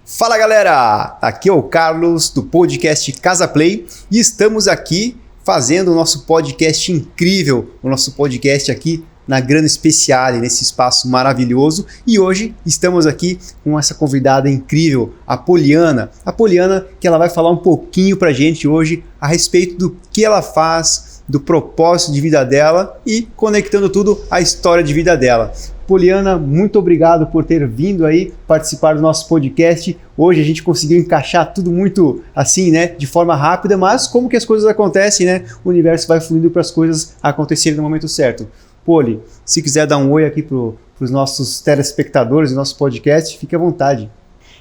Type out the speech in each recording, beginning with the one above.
Fala galera, aqui é o Carlos do podcast Casa Play e estamos aqui fazendo o nosso podcast incrível, o nosso podcast aqui na Grana Speciale, nesse espaço maravilhoso, e hoje estamos aqui com essa convidada incrível, a Poliana. A Poliana que ela vai falar um pouquinho pra gente hoje a respeito do que ela faz, do propósito de vida dela e conectando tudo à história de vida dela. Poliana, muito obrigado por ter vindo aí participar do nosso podcast. Hoje a gente conseguiu encaixar tudo muito assim, né, de forma rápida, mas como que as coisas acontecem, né? O universo vai fluindo para as coisas acontecerem no momento certo. Poli, se quiser dar um oi aqui para os nossos telespectadores do nosso podcast, fique à vontade.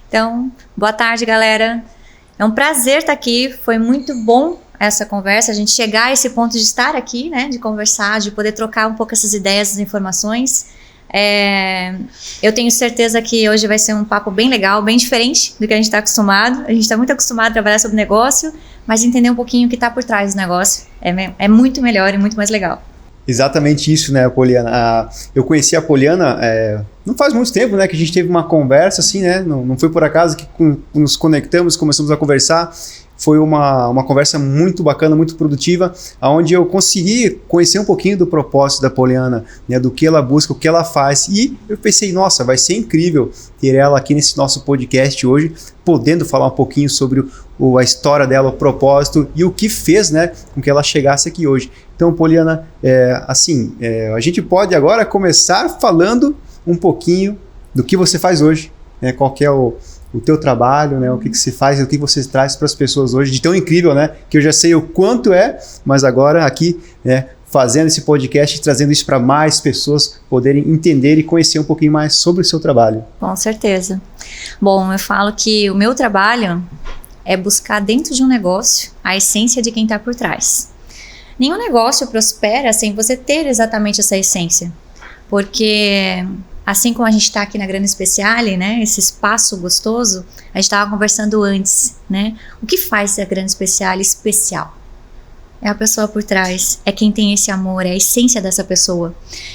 Então, boa tarde, galera. É um prazer estar aqui, foi muito bom essa conversa, a gente chegar a esse ponto de estar aqui, né, de conversar, de poder trocar um pouco essas ideias, essas informações. Eu tenho certeza que hoje vai ser um papo bem legal, bem diferente do que a gente está acostumado. A gente está muito acostumado a trabalhar sobre negócio, mas entender um pouquinho o que está por trás do negócio é muito melhor e muito mais legal. Exatamente isso, né, Poliana? Eu conheci a Poliana não faz muito tempo, né, que a gente teve uma conversa assim, né? Não foi por acaso que nos conectamos, começamos a conversar. Foi uma conversa muito bacana, muito produtiva, onde eu consegui conhecer um pouquinho do propósito da Poliana, né, do que ela busca, o que ela faz. E eu pensei, nossa, vai ser incrível ter ela aqui nesse nosso podcast hoje, podendo falar um pouquinho sobre a história dela, o propósito e o que fez, né, com que ela chegasse aqui hoje. Então, Poliana, a gente pode agora começar falando um pouquinho do que você faz hoje, né, qual que é o teu trabalho, né? O que você faz, o que você traz para as pessoas hoje, de tão incrível, né? Que eu já sei o quanto mas agora aqui, né, fazendo esse podcast e trazendo isso para mais pessoas poderem entender e conhecer um pouquinho mais sobre o seu trabalho. Com certeza. Bom, eu falo que o meu trabalho é buscar dentro de um negócio a essência de quem está por trás. Nenhum negócio prospera sem você ter exatamente essa essência, porque assim como a gente está aqui na Grana Speciale, né, esse espaço gostoso, a gente estava conversando antes, né, o que faz a Grana Speciale especial? É a pessoa por trás, é quem tem esse amor, é a essência dessa pessoa.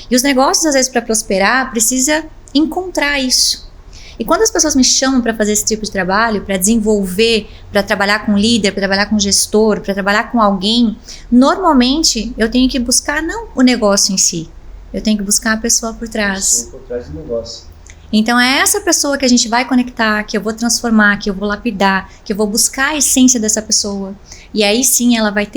E os negócios, às vezes, para prosperar, precisa encontrar isso. E quando as pessoas me chamam para fazer esse tipo de trabalho, para desenvolver, para trabalhar com líder, para trabalhar com gestor, para trabalhar com alguém, normalmente eu tenho que buscar não o negócio em si, eu tenho que buscar a pessoa por trás. Por trás do negócio. Então é essa pessoa que a gente vai conectar, que eu vou transformar, que eu vou lapidar, que eu vou buscar a essência dessa pessoa. E aí sim ela vai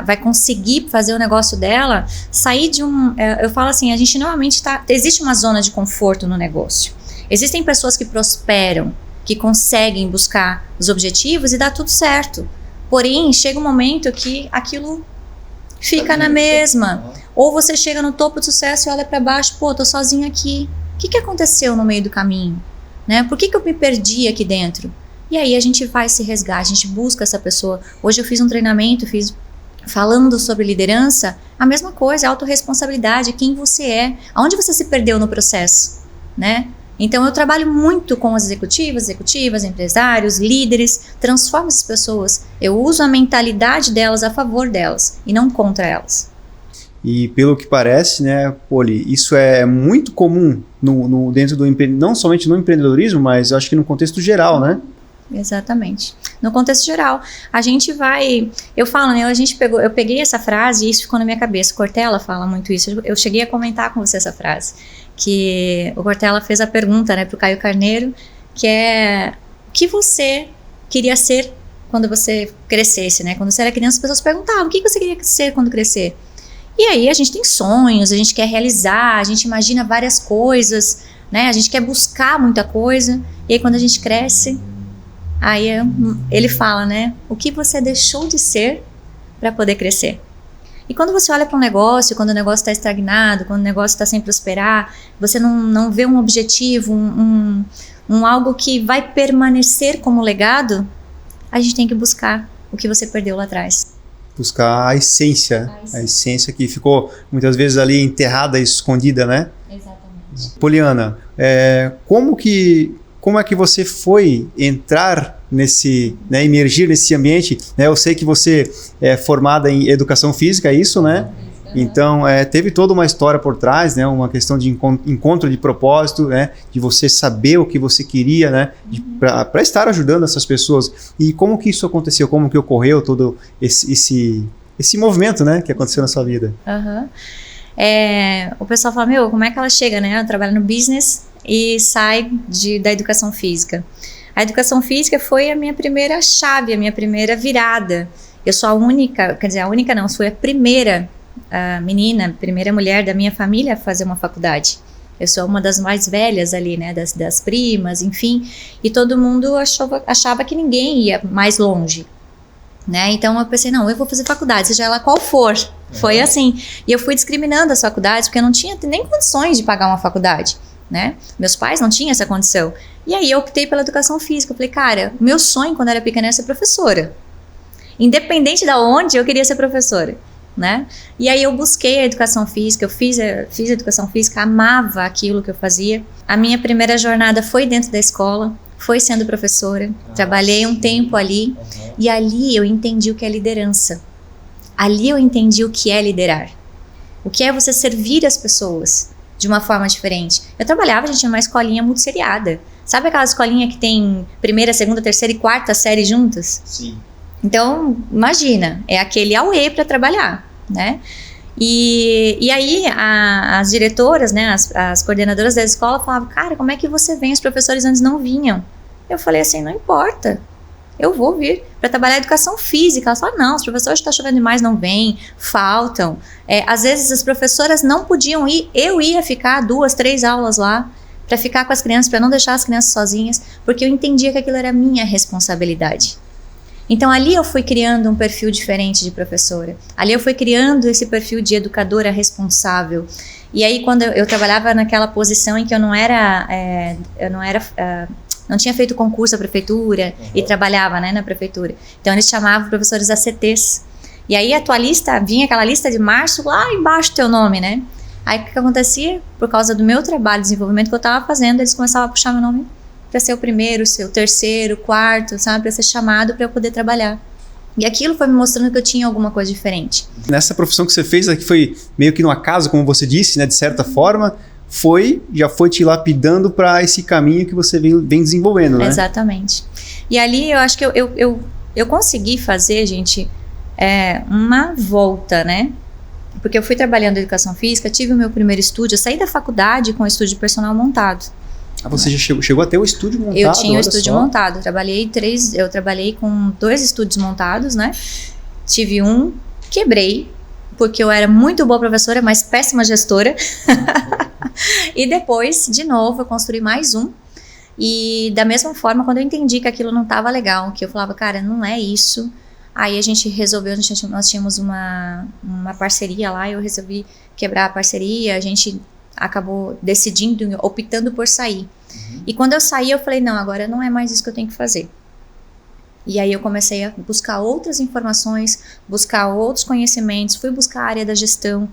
vai conseguir fazer o negócio dela sair de eu falo assim, a gente normalmente existe uma zona de conforto no negócio. Existem pessoas que prosperam, que conseguem buscar os objetivos e dá tudo certo. Porém, chega um momento que aquilo fica na mesma. Ou você chega no topo do sucesso e olha para baixo, pô, tô sozinha aqui. O que aconteceu no meio do caminho? Né? Por que eu me perdi aqui dentro? E aí a gente faz esse resgate, a gente busca essa pessoa. Hoje eu fiz um treinamento, falando sobre liderança, a mesma coisa, autorresponsabilidade, quem você é, aonde você se perdeu no processo, né? Então eu trabalho muito com as executivas, empresários, líderes, transformo essas pessoas. Eu uso a mentalidade delas a favor delas e não contra elas. E pelo que parece, né, Poli, isso é muito comum dentro não somente no empreendedorismo, mas eu acho que no contexto geral, né? Exatamente. No contexto geral, a gente eu falo, né, eu peguei essa frase e isso ficou na minha cabeça. O Cortella fala muito isso. Eu cheguei a comentar com você essa frase, que o Cortella fez a pergunta, né, pro Caio Carneiro, que é o que você queria ser quando você crescesse, né? Quando você era criança, as pessoas perguntavam, o que você queria ser quando crescer? E aí a gente tem sonhos, a gente quer realizar, a gente imagina várias coisas, né? A gente quer buscar muita coisa. E aí quando a gente cresce, aí ele fala, né? O que você deixou de ser para poder crescer? E quando você olha para um negócio, quando o negócio está estagnado, quando o negócio está sem prosperar, você não vê um objetivo, algo que vai permanecer como legado, a gente tem que buscar o que você perdeu lá atrás. Buscar a essência que ficou muitas vezes ali enterrada, escondida, né? Exatamente. Poliana, como é que você foi entrar emergir nesse ambiente, né? Eu sei que você é formada em educação física, é isso, né? Então, teve toda uma história por trás, né? Uma questão de encontro de propósito, né? De você saber o que você queria, né? Para estar ajudando essas pessoas. E como que isso aconteceu? Como que ocorreu todo esse movimento, né? Que aconteceu na sua vida? O pessoal fala, meu, como é que ela chega, né? Ela trabalha no business e sai da educação física. A educação física foi a minha primeira chave, a minha primeira virada. Eu sou a única, quer dizer, a única não, fui a primeira primeira mulher da minha família a fazer uma faculdade. Eu sou uma das mais velhas ali, né, das primas, enfim, e todo mundo achava que ninguém ia mais longe, né? Então eu pensei, não, eu vou fazer faculdade, seja ela qual for. Foi assim. E eu fui discriminando as faculdades, porque eu não tinha nem condições de pagar uma faculdade, né? Meus pais não tinham essa condição. E aí eu optei pela educação física. Eu falei, cara, meu sonho quando era pequena era ser professora. Independente de onde, eu queria ser professora, né? E aí eu busquei a educação física, eu fiz educação física, amava aquilo que eu fazia. A minha primeira jornada foi dentro da escola, foi sendo professora. Trabalhei um tempo ali, e ali eu entendi o que é liderança. Ali eu entendi o que é liderar. O que é você servir as pessoas de uma forma diferente. Eu trabalhava, gente, numa escolinha muito seriada. Sabe aquela escolinha que tem primeira, segunda, terceira e quarta série juntas? Sim. Então, imagina, é aquele auê para trabalhar, né? E aí as diretoras, né, as coordenadoras da escola falavam, cara, como é que você vem? Os professores antes não vinham. Eu falei assim, não importa, eu vou vir para trabalhar educação física. Ela falou, não, os professores estão chovendo demais, não vêm, faltam. Às vezes as professoras não podiam ir, eu ia ficar 2, 3 aulas lá, para ficar com as crianças, para não deixar as crianças sozinhas, porque eu entendia que aquilo era minha responsabilidade. Então ali eu fui criando um perfil diferente de professora. Ali eu fui criando esse perfil de educadora responsável. E aí quando eu trabalhava naquela posição em que eu não tinha feito concurso à prefeitura e trabalhava, né, na prefeitura. Então eles chamavam professores ACTs. E aí a tua lista, vinha aquela lista de março lá embaixo do teu nome, né? Aí o que acontecia? Por causa do meu trabalho de desenvolvimento que eu estava fazendo, eles começavam a puxar meu nome para ser o primeiro, o terceiro, o quarto, sabe? Para ser chamado para eu poder trabalhar. E aquilo foi me mostrando que eu tinha alguma coisa diferente. Nessa profissão que você fez, que foi meio que no acaso, como você disse, né? De certa forma, já foi te lapidando para esse caminho que você vem desenvolvendo, né? Exatamente. E ali eu acho que eu consegui fazer, gente, uma volta, né? Porque eu fui trabalhando em educação física, tive o meu primeiro estúdio, eu saí da faculdade com o estúdio personal montado. Ah, você já chegou a ter o estúdio montado? Eu tinha o estúdio montado, eu trabalhei com 2 estúdios montados, né? Tive um, quebrei, porque eu era muito boa professora, mas péssima gestora. E depois, de novo, eu construí mais um. E da mesma forma, quando eu entendi que aquilo não estava legal, que eu falava, cara, não é isso. Aí a gente resolveu, nós tínhamos uma parceria lá, eu resolvi quebrar a parceria, a gente acabou optando por sair. E quando eu saí, eu falei, não, agora não é mais isso que eu tenho que fazer. E aí eu comecei a buscar outras informações, buscar outros conhecimentos, fui buscar a área da gestão,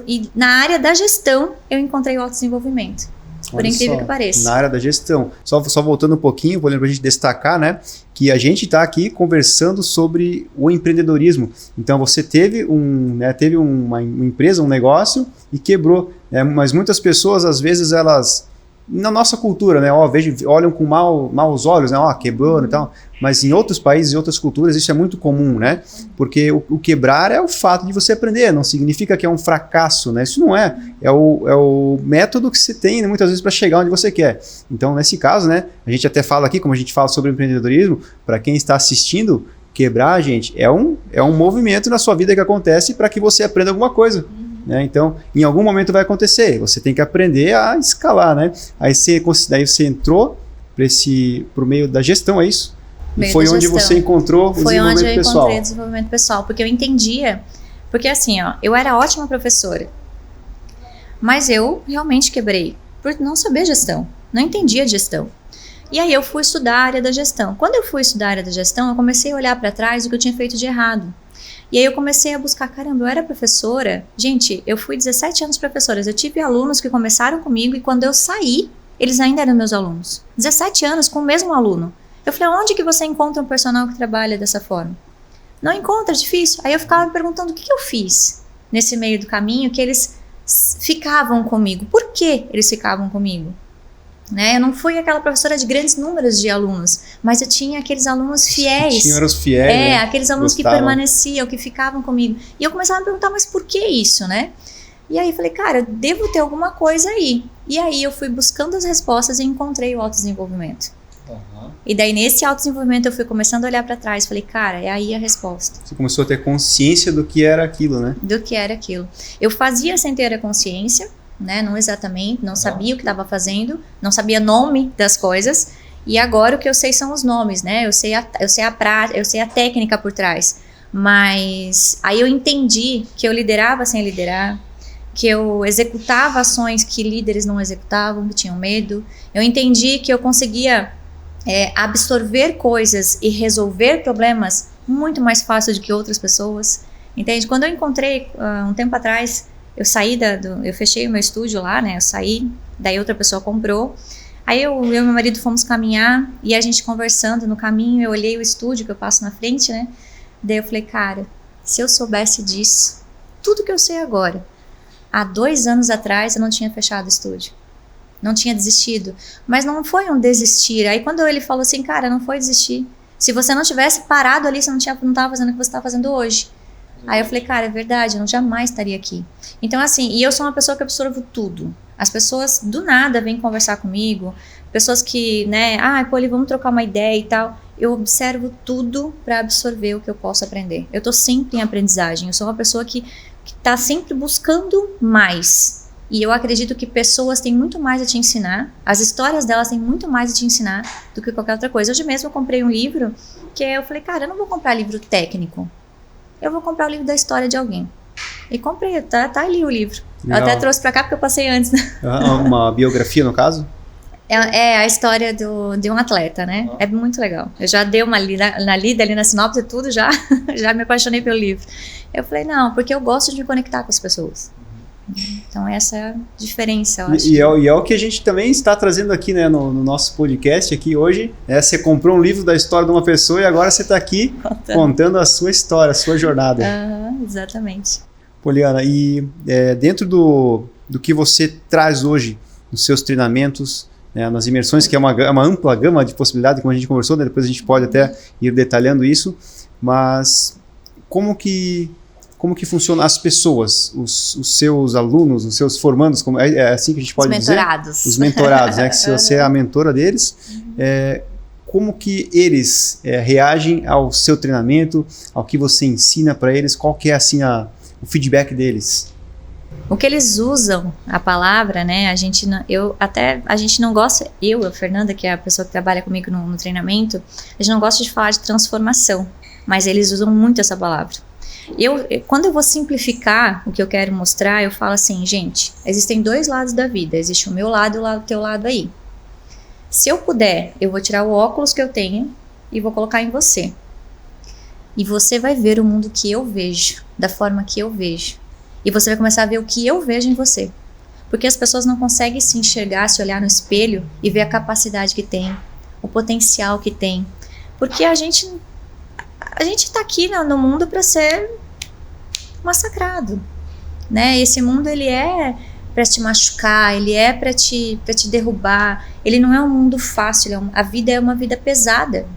e na área da gestão eu encontrei o autodesenvolvimento. Por incrível que pareça. Na área da gestão. Só voltando um pouquinho, vou lembrar a gente destacar, né, que a gente está aqui conversando sobre o empreendedorismo. Então você teve uma empresa, um negócio e quebrou. Né, mas muitas pessoas, às vezes, elas, na nossa cultura, né, olham com maus olhos, né, quebrou e tal. Mas em outros países e outras culturas isso é muito comum, né? Porque o quebrar é o fato de você aprender, não significa que é um fracasso, né? Isso não é. É o método que você tem, né, muitas vezes, para chegar onde você quer. Então, nesse caso, né, a gente até fala aqui, como a gente fala sobre empreendedorismo, para quem está assistindo, quebrar, gente, é um movimento na sua vida que acontece para que você aprenda alguma coisa. Né? Então, em algum momento vai acontecer, você tem que aprender a escalar, né? Daí você entrou pro meio da gestão, é isso? E foi onde você encontrou o desenvolvimento pessoal. Foi onde eu encontrei o desenvolvimento pessoal, porque eu entendia, porque assim, eu era ótima professora, mas eu realmente quebrei por não saber gestão, não entendia gestão. E aí eu fui estudar a área da gestão. Quando eu fui estudar a área da gestão, eu comecei a olhar para trás o que eu tinha feito de errado. E aí eu comecei a buscar, caramba, eu era professora. Gente, eu fui 17 anos professora. Eu tive alunos que começaram comigo e quando eu saí, eles ainda eram meus alunos. 17 anos com o mesmo aluno. Eu falei, onde que você encontra um personal que trabalha dessa forma? Não encontra, é difícil. Aí eu ficava me perguntando o que eu fiz nesse meio do caminho que eles ficavam comigo. Por que eles ficavam comigo? Né? Eu não fui aquela professora de grandes números de alunos, mas eu tinha aqueles alunos fiéis. Tinha os fiéis, aqueles alunos gostavam. que permaneciam, que ficavam comigo. E eu começava a me perguntar, mas por que isso, né? E aí eu falei, cara, eu devo ter alguma coisa aí. E aí eu fui buscando as respostas e encontrei o autodesenvolvimento. E daí nesse autodesenvolvimento eu fui começando a olhar para trás, falei, cara, é aí a resposta. Você começou a ter consciência do que era aquilo, né? Do que era aquilo. Eu fazia sem ter a consciência, né? Não exatamente, não sabia o que estava fazendo, não sabia nome das coisas. E agora o que eu sei são os nomes, né? Eu sei a técnica por trás. Mas aí eu entendi que eu liderava sem liderar, que eu executava ações que líderes não executavam, que tinham medo. Eu entendi que eu conseguia absorver coisas e resolver problemas muito mais fácil do que outras pessoas. Entende? Quando eu encontrei, um tempo atrás, eu saí eu fechei o meu estúdio lá, né? Eu saí, daí outra pessoa comprou. Aí eu e meu marido fomos caminhar e a gente conversando no caminho, eu olhei o estúdio que eu passo na frente, né? Daí eu falei, cara, se eu soubesse disso, tudo que eu sei agora, há 2 anos atrás eu não tinha fechado o estúdio. Não tinha desistido. Mas não foi um desistir. Aí quando ele falou assim, cara, não foi desistir. Se você não tivesse parado ali, você não estava fazendo o que você está fazendo hoje. Aí eu falei, cara, é verdade, eu não jamais estaria aqui. Então assim, e eu sou uma pessoa que absorvo tudo. As pessoas do nada vêm conversar comigo, pessoas que, né, Poli, vamos trocar uma ideia e tal. Eu observo tudo para absorver o que eu posso aprender. Eu tô sempre em aprendizagem, eu sou uma pessoa que tá sempre buscando mais. E eu acredito que pessoas têm muito mais a te ensinar, as histórias delas têm muito mais a te ensinar do que qualquer outra coisa. Hoje mesmo eu comprei um livro que eu falei, cara, eu não vou comprar livro técnico, eu vou comprar o livro da história de alguém. E comprei, tá ali o livro. Legal. Eu até trouxe pra cá porque eu passei antes. Uma biografia, no caso? É a história de um atleta, né? É muito legal. Eu já dei uma lida ali na sinopse e tudo, já me apaixonei pelo livro. Eu falei, não, porque eu gosto de me conectar com as pessoas. Então essa é a diferença, eu acho. E é o que a gente também está trazendo aqui, né, no nosso podcast aqui hoje. Você comprou um livro da história de uma pessoa e agora você está aqui contando a sua história, a sua jornada. Exatamente. Poliana, e dentro do que você traz hoje nos seus treinamentos, né, nas imersões, que é uma ampla gama de possibilidades, como a gente conversou, né, depois a gente pode até ir detalhando isso, mas como que funcionam as pessoas, os seus alunos, os seus formandos, é assim que a gente pode dizer? Os mentorados, né? Que se você é a mentora deles, como que eles reagem ao seu treinamento, ao que você ensina para eles, qual que é assim o feedback deles? O que eles usam, a palavra, né? A gente não gosta, a Fernanda, que é a pessoa que trabalha comigo no treinamento, a gente não gosta de falar de transformação, mas eles usam muito essa palavra. Quando eu vou simplificar o que eu quero mostrar, eu falo assim, gente, existem 2 lados da vida, existe o meu lado e o teu lado aí. Se eu puder, eu vou tirar o óculos que eu tenho e vou colocar em você. E você vai ver o mundo que eu vejo, da forma que eu vejo. E você vai começar a ver o que eu vejo em você. Porque as pessoas não conseguem se enxergar, se olhar no espelho e ver a capacidade que tem, o potencial que tem. Porque a gente tá aqui no mundo para ser massacrado, né? Esse mundo, ele é para te machucar, ele é para te derrubar. Ele não é um mundo fácil, a vida é uma vida pesada.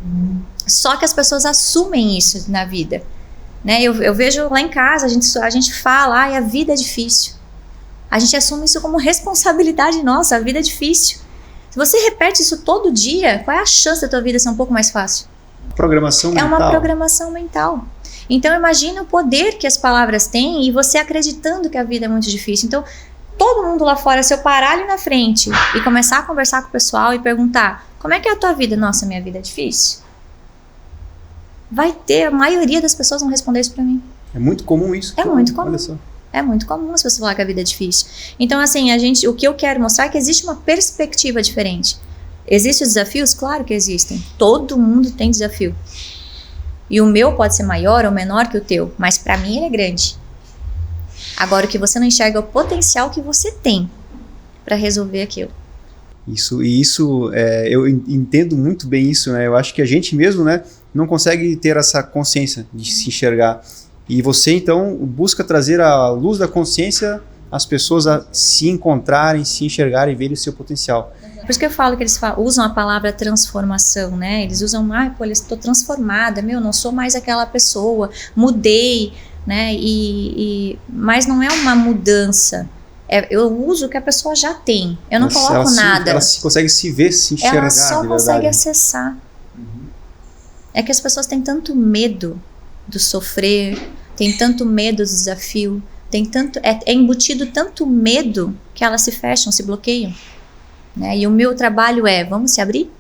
Só que as pessoas assumem isso na vida, né? Eu vejo lá em casa, a gente fala, a vida é difícil. A gente assume isso como responsabilidade nossa, a vida é difícil. Se você repete isso todo dia, qual é a chance da tua vida ser um pouco mais fácil? Programação mental. É uma programação mental. Então imagina o poder que as palavras têm e você acreditando que a vida é muito difícil. Então todo mundo lá fora, se eu parar ali na frente e começar a conversar com o pessoal e perguntar, como é que é a tua vida? Nossa, minha vida é difícil. A maioria das pessoas vão responder isso pra mim. É muito comum isso. É muito comum. Olha só. É muito comum as pessoas falarem que a vida é difícil. Então assim, o que eu quero mostrar é que existe uma perspectiva diferente. Existem desafios? Claro que existem. Todo mundo tem desafio. E o meu pode ser maior ou menor que o teu, mas para mim ele é grande. Agora o que você não enxerga é o potencial que você tem para resolver aquilo. Isso eu entendo muito bem isso, né? Eu acho que a gente mesmo, né, não consegue ter essa consciência de se enxergar. E você, então, busca trazer a luz da consciência as pessoas a se encontrarem, se enxergarem, verem o seu potencial. Por isso que eu falo que eles usam a palavra transformação, né? Eles usam, pô, eu estou transformada, não sou mais aquela pessoa, mudei, né? Mas não é uma mudança. Eu uso o que a pessoa já tem. Eu não coloco nada. Ela consegue se ver, se enxergar. Ela só consegue acessar. É que as pessoas têm tanto medo do sofrer, têm tanto medo do desafio, é embutido tanto medo que elas se fecham, se bloqueiam. Né? E o meu trabalho vamos se abrir?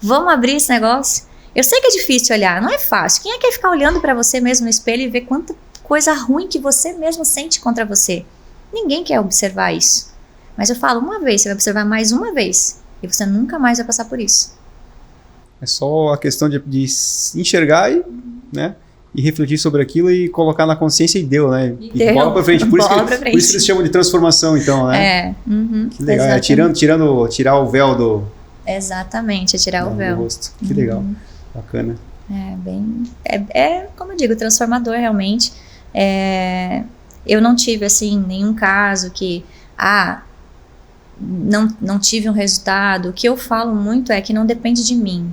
Vamos abrir esse negócio? Eu sei que é difícil olhar, não é fácil. Quem é que quer ficar olhando para você mesmo no espelho e ver quanta coisa ruim que você mesmo sente contra você? Ninguém quer observar isso. Mas eu falo, uma vez, você vai observar mais uma vez. E você nunca mais vai passar por isso. É só a questão de enxergar né, e refletir sobre aquilo e colocar na consciência e deu, né? E bola pra frente. Por isso que eles chamam de transformação, então, né? Que legal. Tirar o véu do... Exatamente, tirar o véu. Do rosto. Que legal. Bacana. Como eu digo, transformador realmente. Eu não tive, assim, nenhum caso que... não tive um resultado. O que eu falo muito é que não depende de mim.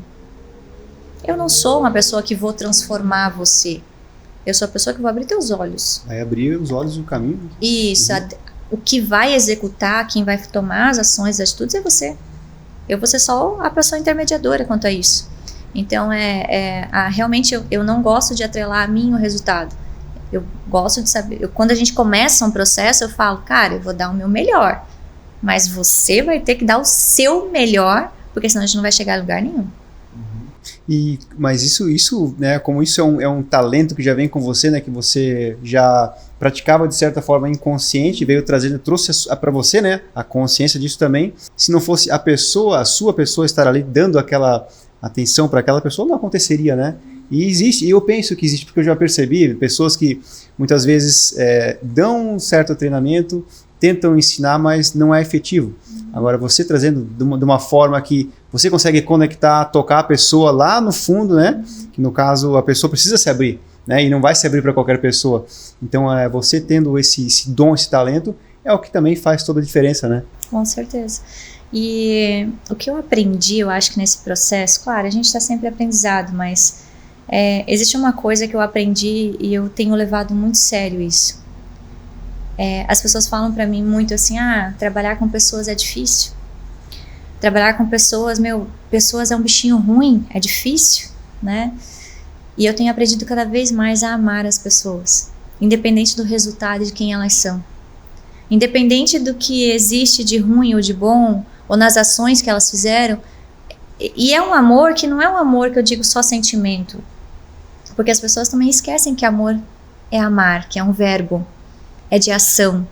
Eu não sou uma pessoa que vou transformar você. Eu sou a pessoa que vou abrir teus olhos. Vai abrir os olhos do caminho. Isso. O que vai executar, quem vai tomar as ações, as atitudes é você. Eu vou ser só a pessoa intermediadora quanto a isso. Então, realmente, eu não gosto de atrelar a mim o resultado. Eu gosto de saber... Quando a gente começa um processo, eu falo, cara, eu vou dar o meu melhor. Mas você vai ter que dar o seu melhor, porque senão a gente não vai chegar a lugar nenhum. Mas isso, né, como isso é um talento que já vem com você, né, que você já praticava de certa forma inconsciente, trouxe para você, né, a consciência disso também. Se não fosse a sua pessoa estar ali dando aquela atenção para aquela pessoa, não aconteceria, né? E eu penso que existe, porque eu já percebi pessoas que muitas vezes dão um certo treinamento, tentam ensinar, mas não é efetivo. Agora, você trazendo de uma forma que você consegue conectar, tocar a pessoa lá no fundo, né? Que no caso a pessoa precisa se abrir, né? E não vai se abrir para qualquer pessoa. Então, você tendo esse dom, esse talento, é o que também faz toda a diferença, né? Com certeza. E o que eu aprendi, eu acho que nesse processo, claro, a gente está sempre aprendizado, mas existe uma coisa que eu aprendi e eu tenho levado muito sério isso. As pessoas falam pra mim muito assim, trabalhar com pessoas é difícil. Trabalhar com pessoas, pessoas é um bichinho ruim, é difícil, né? E eu tenho aprendido cada vez mais a amar as pessoas, independente do resultado de quem elas são. Independente do que existe de ruim ou de bom, ou nas ações que elas fizeram. E é um amor que não é um amor que eu digo só sentimento. Porque as pessoas também esquecem que amor é amar, que é um verbo. É de ação.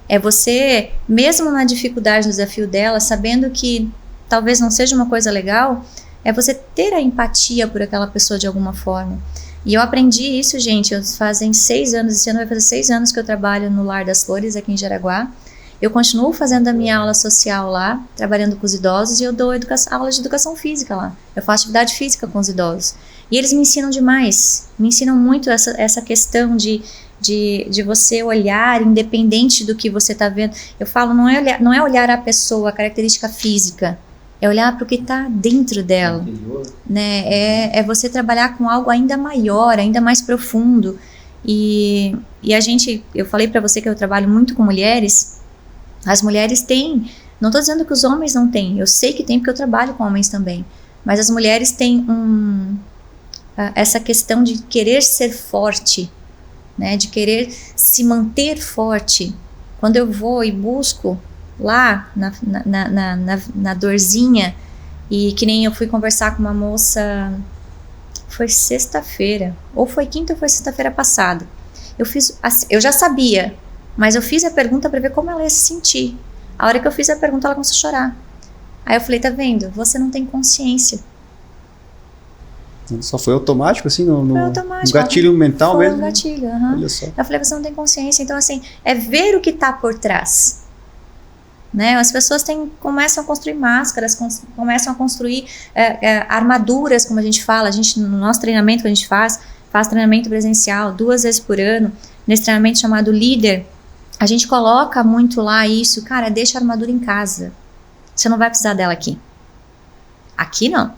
É você, mesmo na dificuldade, no desafio dela, sabendo que talvez não seja uma coisa legal, é você ter a empatia por aquela pessoa de alguma forma. E eu aprendi isso, gente, fazem 6 anos, esse ano vai fazer 6 anos que eu trabalho no Lar das Flores, aqui em Jaraguá. Eu continuo fazendo a minha aula social lá, trabalhando com os idosos, e eu dou aula de educação física lá. Eu faço atividade física com os idosos. E eles me ensinam demais, me ensinam muito essa questão de você olhar independente do que você está vendo. Eu falo, não é olhar a pessoa, a característica física, é olhar para o que está dentro dela, né? É você trabalhar com algo ainda maior, ainda mais profundo. E eu falei para você que eu trabalho muito com mulheres. As mulheres têm, não estou dizendo que os homens não têm, eu sei que tem porque eu trabalho com homens também, mas as mulheres têm essa questão de querer ser forte, né, de querer se manter forte. Quando eu vou e busco lá na dorzinha, e que nem eu fui conversar com uma moça, foi sexta-feira, ou foi quinta ou foi sexta-feira passada. Eu já sabia, mas eu fiz a pergunta para ver como ela ia se sentir. A hora que eu fiz a pergunta, ela começou a chorar. Aí eu falei, tá vendo? Você não tem consciência. Só foi automático, assim, no automático, gatilho mental foi mesmo? Foi um gatilho, aham. Olha só. Eu falei, você não tem consciência. Então, assim, é ver o que está por trás. Né? As pessoas começam a construir máscaras, começam a construir armaduras, como a gente fala. No nosso treinamento que a gente faz faz treinamento presencial 2 vezes por ano, nesse treinamento chamado Líder, a gente coloca muito lá isso, cara, deixa a armadura em casa. Você não vai precisar dela aqui. Aqui não.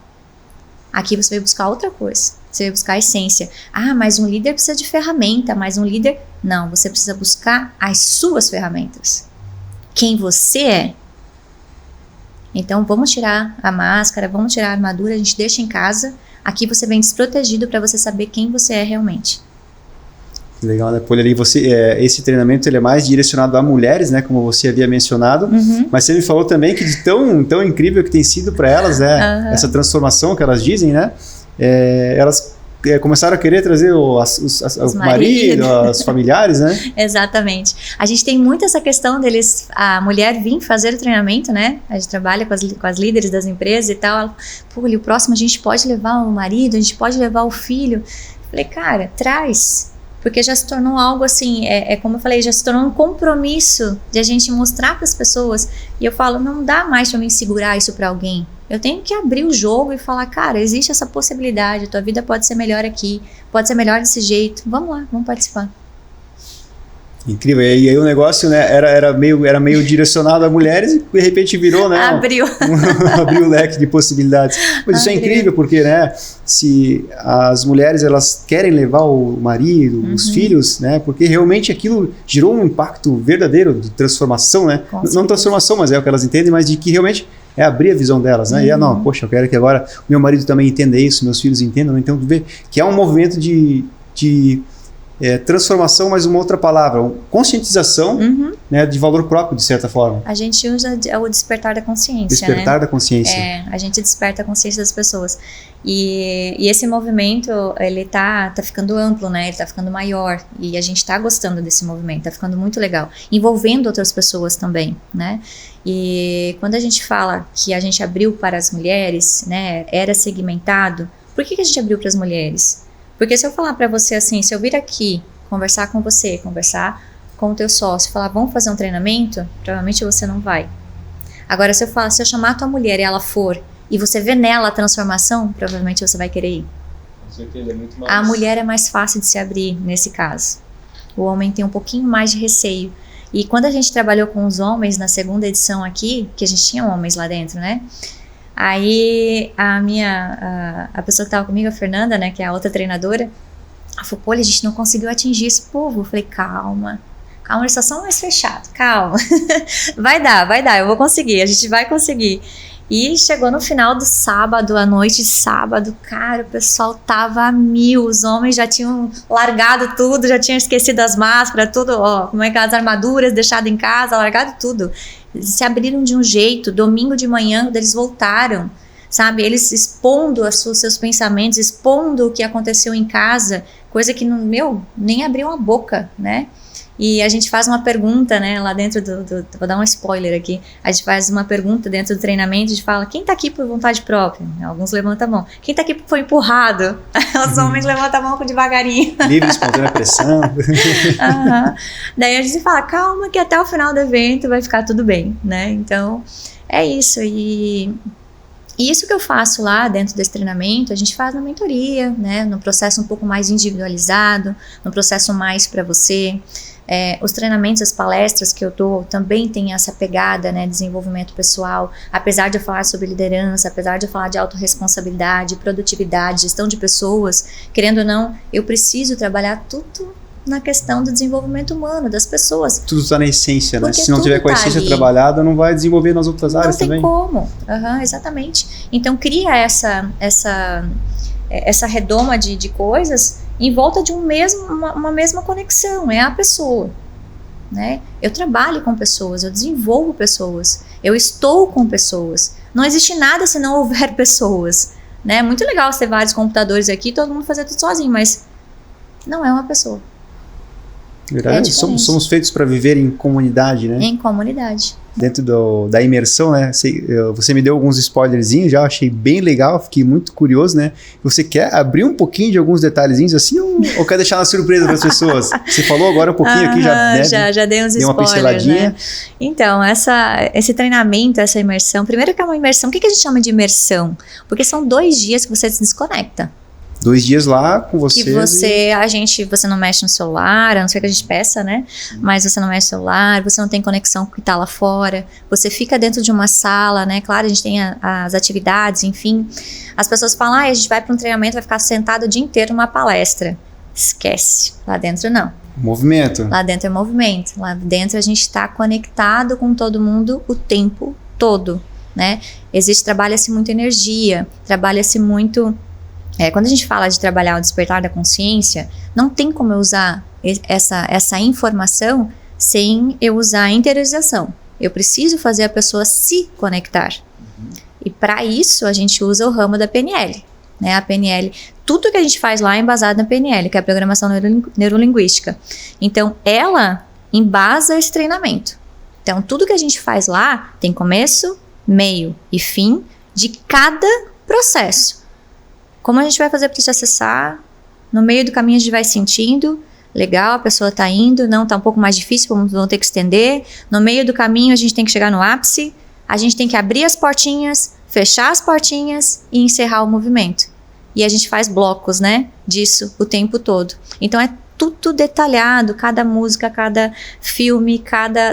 Aqui você vai buscar outra coisa. Você vai buscar a essência. Ah, mas um líder precisa de ferramenta, mas um líder... Não, você precisa buscar as suas ferramentas. Quem você é. Então, vamos tirar a máscara, vamos tirar a armadura, a gente deixa em casa. Aqui você vem desprotegido para você saber quem você é realmente. Legal, né, Poli? Esse treinamento ele é mais direcionado a mulheres, né, como você havia mencionado, mas você me falou também que de tão incrível que tem sido para elas, né, essa transformação que elas dizem, né, elas começaram a querer trazer o marido, os familiares, né? Exatamente. A gente tem muito essa questão deles, a mulher vir fazer o treinamento, né? A gente trabalha com as líderes das empresas e tal. Ela, pô, o próximo a gente pode levar o marido, a gente pode levar o filho. Eu falei, cara, traz. Porque já se tornou algo assim, como eu falei, já se tornou um compromisso de a gente mostrar para as pessoas. E eu falo, não dá mais para mim segurar isso para alguém. Eu tenho que abrir o jogo e falar, cara, existe essa possibilidade, tua vida pode ser melhor aqui, pode ser melhor desse jeito. Vamos lá, vamos participar. Incrível. E aí o negócio, né, era meio direcionado a mulheres e de repente virou, né? Abriu o leque de possibilidades. Mas isso é incrível porque, né, se as mulheres elas querem levar o marido, os filhos, né, porque realmente aquilo gerou um impacto verdadeiro de transformação, né? Não transformação, mas é o que elas entendem, mas de que realmente é abrir a visão delas, né? E não, poxa, eu quero que agora meu marido também entenda isso, meus filhos entendam, então tu vê que é um movimento de transformação, mas uma outra palavra, conscientização, né, de valor próprio, de certa forma. A gente usa o despertar da consciência, Despertar, né? Da consciência. A gente desperta a consciência das pessoas. E esse movimento, ele tá ficando amplo, né? Ele tá ficando maior. E a gente tá gostando desse movimento, tá ficando muito legal. Envolvendo outras pessoas também, né? E quando a gente fala que a gente abriu para as mulheres, né? Era segmentado. Por que a gente abriu para as mulheres? Porque se eu falar para você assim, se eu vir aqui conversar com você, conversar com o teu sócio, falar, vamos fazer um treinamento, provavelmente você não vai. Agora, se eu chamar a tua mulher e ela for, e você vê nela a transformação, provavelmente você vai querer ir. Com certeza, é muito mais... A mulher é mais fácil de se abrir nesse caso. O homem tem um pouquinho mais de receio. E quando a gente trabalhou com os homens na segunda edição aqui, que a gente tinha homens lá dentro, né? Aí a pessoa que estava comigo, a Fernanda, né, que é a outra treinadora, ela falou, pô, a gente não conseguiu atingir esse povo. Eu falei, calma, eles só são mais fechados, calma. vai dar, eu vou conseguir, a gente vai conseguir. E chegou no final do sábado, à noite de sábado, cara, o pessoal tava a mil, os homens já tinham largado tudo, já tinham esquecido as máscaras, tudo, como é que as armaduras deixado em casa, largado tudo. Eles se abriram de um jeito, domingo de manhã, quando eles voltaram, sabe, eles expondo seus pensamentos, expondo o que aconteceu em casa, coisa que, nem abriu a boca, né? E a gente faz uma pergunta, né, lá dentro vou dar um spoiler aqui, a gente faz uma pergunta dentro do treinamento, a gente fala, quem tá aqui por vontade própria? Alguns levantam a mão. Quem tá aqui porque foi empurrado? Os homens levantam a mão devagarinho. Livre, espontânea pressão. Daí a gente fala, calma que até o final do evento vai ficar tudo bem, né? Então, é isso. E isso que eu faço lá dentro desse treinamento, a gente faz na mentoria, né, no processo um pouco mais individualizado, no processo mais para você. Os treinamentos, as palestras que eu dou também tem essa pegada, né, desenvolvimento pessoal, apesar de eu falar sobre liderança, apesar de eu falar de autorresponsabilidade, produtividade, gestão de pessoas, querendo ou não, eu preciso trabalhar tudo na questão do desenvolvimento humano, das pessoas. Tudo está na essência, né? Porque se não tiver com a essência trabalhada, não vai desenvolver nas outras áreas também. Não tem como, exatamente. Então cria essa redoma de coisas em volta de uma mesma conexão, é a pessoa, né? Eu trabalho com pessoas, eu desenvolvo pessoas, eu estou com pessoas. Não existe nada se não houver pessoas, né? Muito legal ter vários computadores aqui, todo mundo fazer tudo sozinho, mas não é uma pessoa. Verdade, somos feitos para viver em comunidade, né? Em comunidade. Dentro da imersão, né? Você me deu alguns spoilerzinhos, já achei bem legal, fiquei muito curioso, né? Você quer abrir um pouquinho de alguns detalhezinhos assim ou quer deixar uma surpresa para as pessoas? Você falou agora um pouquinho aqui, já dei uns spoilers, uma pinceladinha. Né? Então, esse treinamento, essa imersão, primeiro que é uma imersão, o que a gente chama de imersão? Porque são 2 dias que você se desconecta. 2 dias lá com vocês. Que você não mexe no celular, a não ser que a gente peça, né? Mas você não mexe no celular, você não tem conexão com o que tá lá fora, você fica dentro de uma sala, né? Claro, a gente tem as atividades, enfim. As pessoas falam, a gente vai para um treinamento, vai ficar sentado o dia inteiro numa palestra. Esquece, lá dentro não. Movimento. Lá dentro é movimento, lá dentro a gente está conectado com todo mundo o tempo todo, né? Trabalha-se muito energia, trabalha-se muito... quando a gente fala de trabalhar o despertar da consciência, não tem como eu usar essa informação sem eu usar a interiorização. Eu preciso fazer a pessoa se conectar. E para isso a gente usa o ramo da PNL. Né? A PNL, tudo que a gente faz lá é embasado na PNL, que é a programação neurolinguística. Então, ela embasa esse treinamento. Então, tudo que a gente faz lá tem começo, meio e fim de cada processo. Como a gente vai fazer para te acessar? No meio do caminho a gente vai sentindo, legal, a pessoa está indo, não, está um pouco mais difícil, vamos ter que estender. No meio do caminho a gente tem que chegar no ápice, a gente tem que abrir as portinhas, fechar as portinhas e encerrar o movimento. E a gente faz blocos, né, disso o tempo todo. Então é tudo detalhado, cada música, cada filme,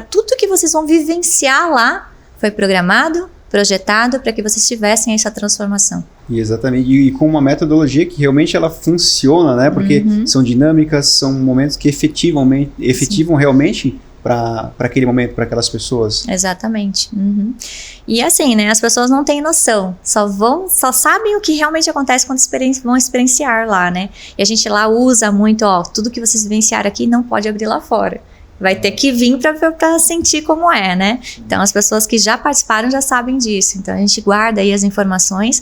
tudo que vocês vão vivenciar lá foi programado, projetado para que vocês tivessem essa transformação. Exatamente, e com uma metodologia que realmente ela funciona, né? Porque são dinâmicas, são momentos que efetivam realmente para aquele momento, para aquelas pessoas. Exatamente. E assim, né? As pessoas não têm noção, só sabem o que realmente acontece quando vão experienciar lá, né? E a gente lá usa muito, tudo que vocês vivenciaram aqui não pode abrir lá fora. Vai ter que vir para sentir como é, né? Então, as pessoas que já participaram já sabem disso. Então, a gente guarda aí as informações,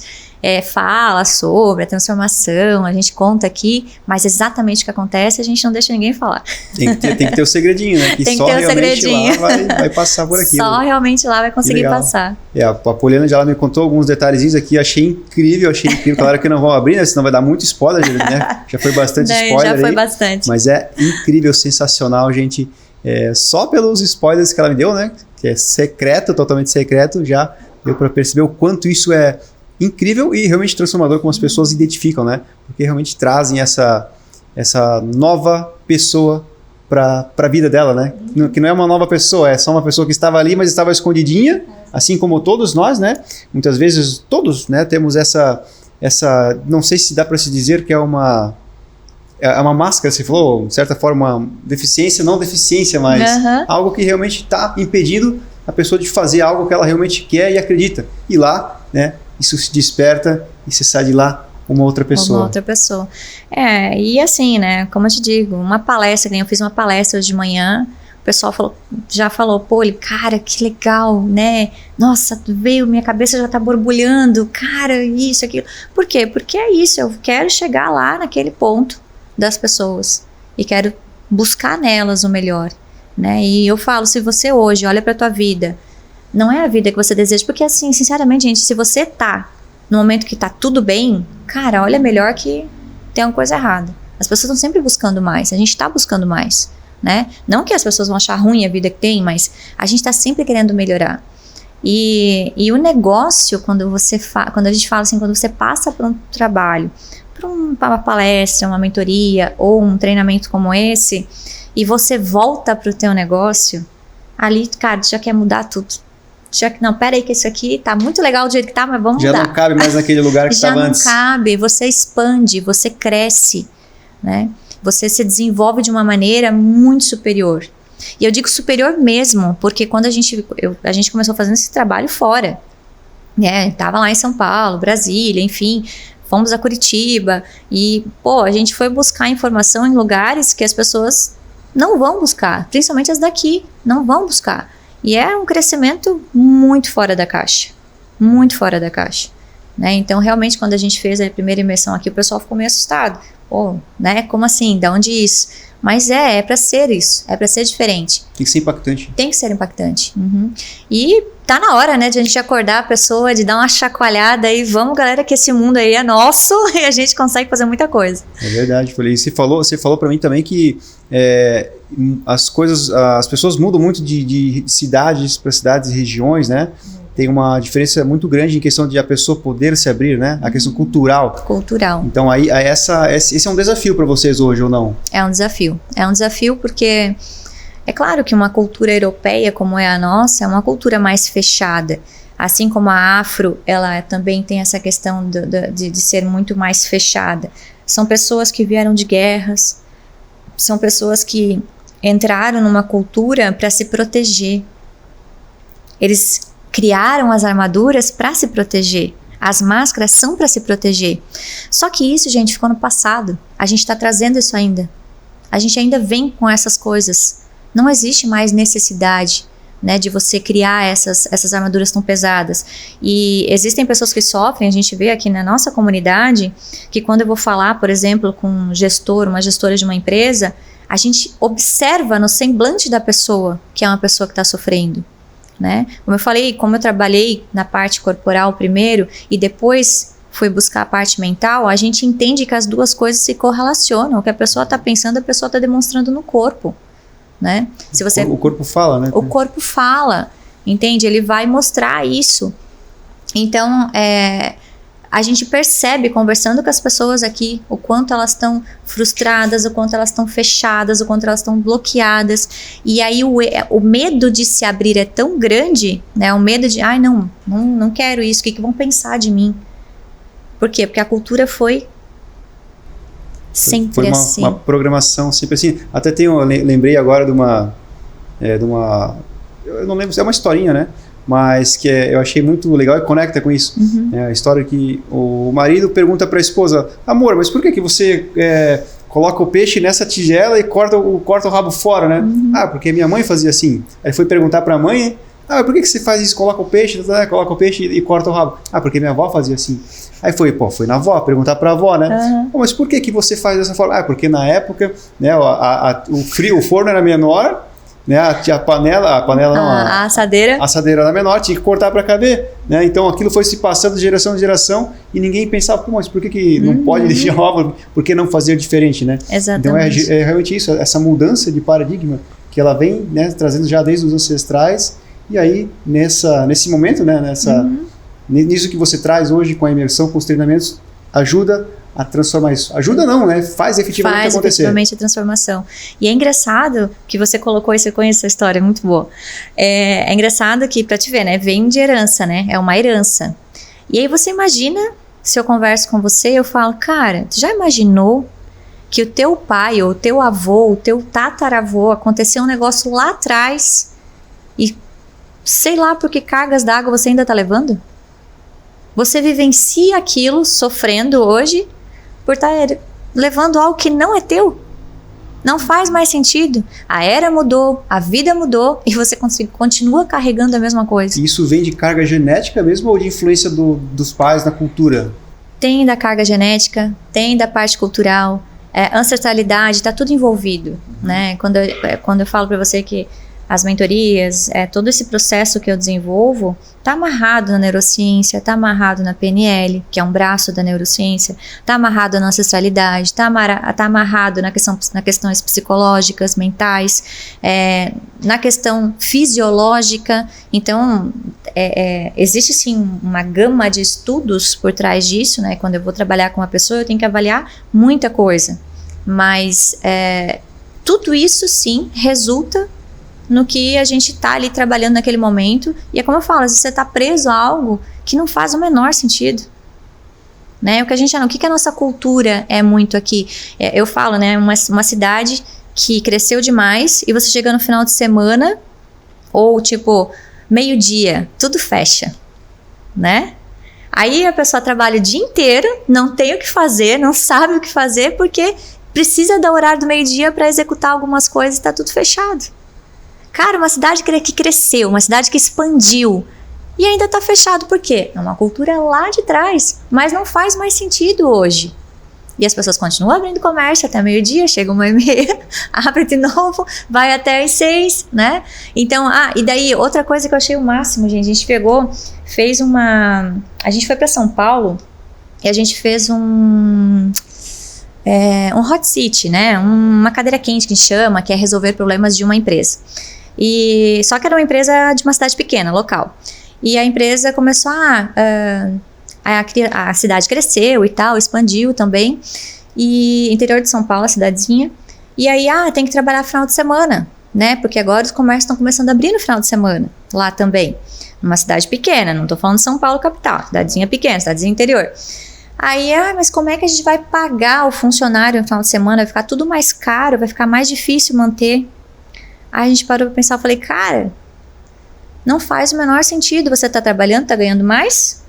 fala sobre a transformação, a gente conta aqui, mas exatamente o que acontece a gente não deixa ninguém falar. Tem que ter o segredinho, né? Que tem só que ter o segredinho. Lá vai passar por aquilo. Só realmente lá vai conseguir passar. A Poliana já me contou alguns detalhezinhos aqui, achei incrível. Claro que não vão abrir, né? Senão vai dar muito spoiler, né? Já foi bastante spoiler já foi aí, bastante. Mas é incrível, sensacional, gente. Só pelos spoilers que ela me deu, né? Que é secreto, totalmente secreto, já deu para perceber o quanto isso é incrível e realmente transformador, como as pessoas identificam, né? Porque realmente trazem essa nova pessoa para a vida dela, né? Que não é uma nova pessoa, é só uma pessoa que estava ali, mas estava escondidinha, assim como todos nós, né? Muitas vezes todos, né, temos essa não sei se dá para se dizer que é uma máscara, você falou, de certa forma, uma deficiência, não deficiência, mas algo que realmente está impedindo a pessoa de fazer algo que ela realmente quer e acredita. E lá, né, isso se desperta e você sai de lá uma outra pessoa. Uma outra pessoa. E assim, né, como eu te digo, uma palestra, eu fiz uma palestra hoje de manhã, o pessoal já falou, pô, cara, que legal, né? Nossa, veio, minha cabeça já tá borbulhando, cara, isso, aquilo. Por quê? Porque é isso, eu quero chegar lá naquele ponto das pessoas e quero buscar nelas o melhor, né? E eu falo, se você hoje olha pra tua vida, não é a vida que você deseja, porque assim, sinceramente, gente, se você tá no momento que tá tudo bem, cara, olha, melhor que tem uma coisa errada. As pessoas estão sempre buscando mais, a gente tá buscando mais, né? Não que as pessoas vão achar ruim a vida que tem, mas a gente tá sempre querendo melhorar. E o negócio, quando a gente fala assim, quando você passa por um trabalho, para uma palestra, uma mentoria ou um treinamento como esse, e você volta para o teu negócio, ali, cara, tu já quer mudar tudo. Não, pera aí que isso aqui tá muito legal do jeito que tá, mas vamos mudar. Já não cabe mais naquele lugar que estava antes. Já não cabe, você expande, você cresce, né? Você se desenvolve de uma maneira muito superior. E eu digo superior mesmo, porque quando a gente começou fazendo esse trabalho fora, né? Tava lá em São Paulo, Brasília, enfim, fomos a Curitiba e, a gente foi buscar informação em lugares que as pessoas não vão buscar, principalmente as daqui, não vão buscar. E é um crescimento muito fora da caixa, né? Então, realmente, quando a gente fez a primeira imersão aqui, o pessoal ficou meio assustado. Né? Como assim? Da onde isso? Mas é para ser isso, é para ser diferente. Tem que ser impactante. Tem que ser impactante. E tá na hora, né, de a gente acordar a pessoa, de dar uma chacoalhada e vamos, galera, que esse mundo aí é nosso e a gente consegue fazer muita coisa. É verdade, falei. Você falou para mim também que as pessoas mudam muito de cidades para cidades e regiões, né? tem uma diferença muito grande em questão de a pessoa poder se abrir, né? A questão cultural. Cultural. Então, aí esse é um desafio para vocês hoje, ou não? É um desafio. É um desafio porque é claro que uma cultura europeia como é a nossa é uma cultura mais fechada. Assim como a afro, ela também tem essa questão de ser muito mais fechada. São pessoas que vieram de guerras, são pessoas que entraram numa cultura para se proteger. Eles criaram as armaduras para se proteger. As máscaras são para se proteger. Só que isso, gente, ficou no passado. A gente está trazendo isso ainda. A gente ainda vem com essas coisas. Não existe mais necessidade, né, de você criar essas armaduras tão pesadas. E existem pessoas que sofrem, a gente vê aqui na nossa comunidade, que quando eu vou falar, por exemplo, com um gestor, uma gestora de uma empresa, a gente observa no semblante da pessoa que é uma pessoa que está sofrendo. Né? Como eu falei, como eu trabalhei na parte corporal primeiro e depois fui buscar a parte mental, a gente entende que as duas coisas se correlacionam. O que a pessoa está pensando, a pessoa está demonstrando no corpo. Né? Se você... O corpo fala, né? O corpo fala, entende? Ele vai mostrar isso. Então, a gente percebe, conversando com as pessoas aqui, o quanto elas estão frustradas, o quanto elas estão fechadas, o quanto elas estão bloqueadas. E aí o medo de se abrir é tão grande, né? O medo de, não quero isso, o que vão pensar de mim? Por quê? Porque a cultura foi sempre assim. Uma programação sempre assim. Até lembrei agora de uma... eu não lembro se é uma historinha, né? Mas que eu achei muito legal e conecta com isso. É a história que o marido pergunta para a esposa: amor, mas por que você coloca o peixe nessa tigela e corta o rabo fora, né? Ah, porque minha mãe fazia assim. Aí foi perguntar para a mãe: ah, por que você faz isso? Coloca o peixe e corta o rabo. Ah, porque minha avó fazia assim. Aí foi na avó, perguntar para a avó, né? Mas por que você faz dessa forma? Ah, porque na época, né, o forno era menor, né, a panela não, a assadeira era menor, tinha que cortar para caber, né? Então aquilo foi se passando de geração em geração e ninguém pensava, mas por que não pode deixar obra? Por que não fazer diferente, né? Exatamente. Então é realmente isso, essa mudança de paradigma que ela vem, né, trazendo já desde os ancestrais. E aí nesse momento, né, nisso que você traz hoje com a imersão, com os treinamentos, ajuda a transformar isso. Ajuda não, né? Faz efetivamente acontecer. Faz efetivamente a transformação. E é engraçado que você colocou isso, eu conheço essa história, é muito boa. É engraçado que, pra te ver, né? Vem de herança, né? É uma herança. E aí você imagina, se eu converso com você, eu falo, cara, tu já imaginou que o teu pai, ou o teu avô, o teu tataravô, aconteceu um negócio lá atrás e sei lá por que cargas d'água você ainda tá levando? Você vivencia aquilo, sofrendo hoje, por estar levando algo que não é teu. Não faz mais sentido. A era mudou, a vida mudou e você continua carregando a mesma coisa. E isso vem de carga genética mesmo ou de influência dos pais na cultura? Tem da carga genética, tem da parte cultural, ancestralidade, está tudo envolvido. Né? Quando eu falo para você que as mentorias, todo esse processo que eu desenvolvo está amarrado na neurociência, está amarrado na PNL, que é um braço da neurociência, está amarrado na ancestralidade, está amarrado na questões psicológicas, mentais, na questão fisiológica. Então, existe sim uma gama de estudos por trás disso, né? Quando eu vou trabalhar com uma pessoa, eu tenho que avaliar muita coisa, mas tudo isso sim resulta no que a gente está ali trabalhando naquele momento. E é como eu falo, às vezes você está preso a algo que não faz o menor sentido, né? O que a gente o que a nossa cultura é muito aqui, eu falo, né, uma cidade que cresceu demais e você chega no final de semana ou tipo meio-dia, tudo fecha, né? Aí a pessoa trabalha o dia inteiro, não tem o que fazer, não sabe o que fazer porque precisa do horário do meio-dia para executar algumas coisas e está tudo fechado. Cara, uma cidade que cresceu, uma cidade que expandiu e ainda está fechado. Por quê? É uma cultura lá de trás, mas não faz mais sentido hoje. E as pessoas continuam abrindo comércio até meio-dia, chega 1h30, abre de novo, vai até às 6, né? Então, e daí outra coisa que eu achei o máximo, gente, a gente a gente foi para São Paulo e a gente fez um hot seat, né? Uma cadeira quente que a gente chama, que é resolver problemas de uma empresa. Só que era uma empresa de uma cidade pequena, local. E a empresa começou a cidade cresceu e tal, expandiu também. E interior de São Paulo, a cidadezinha. E aí, tem que trabalhar final de semana, né? Porque agora os comércios estão começando a abrir no final de semana, lá também. Numa cidade pequena, não tô falando de São Paulo capital, cidadezinha pequena, cidadezinha interior. Aí, mas como é que a gente vai pagar o funcionário no final de semana? Vai ficar tudo mais caro, vai ficar mais difícil manter. Aí a gente parou pra pensar, eu falei, cara, não faz o menor sentido, você tá trabalhando, tá ganhando mais?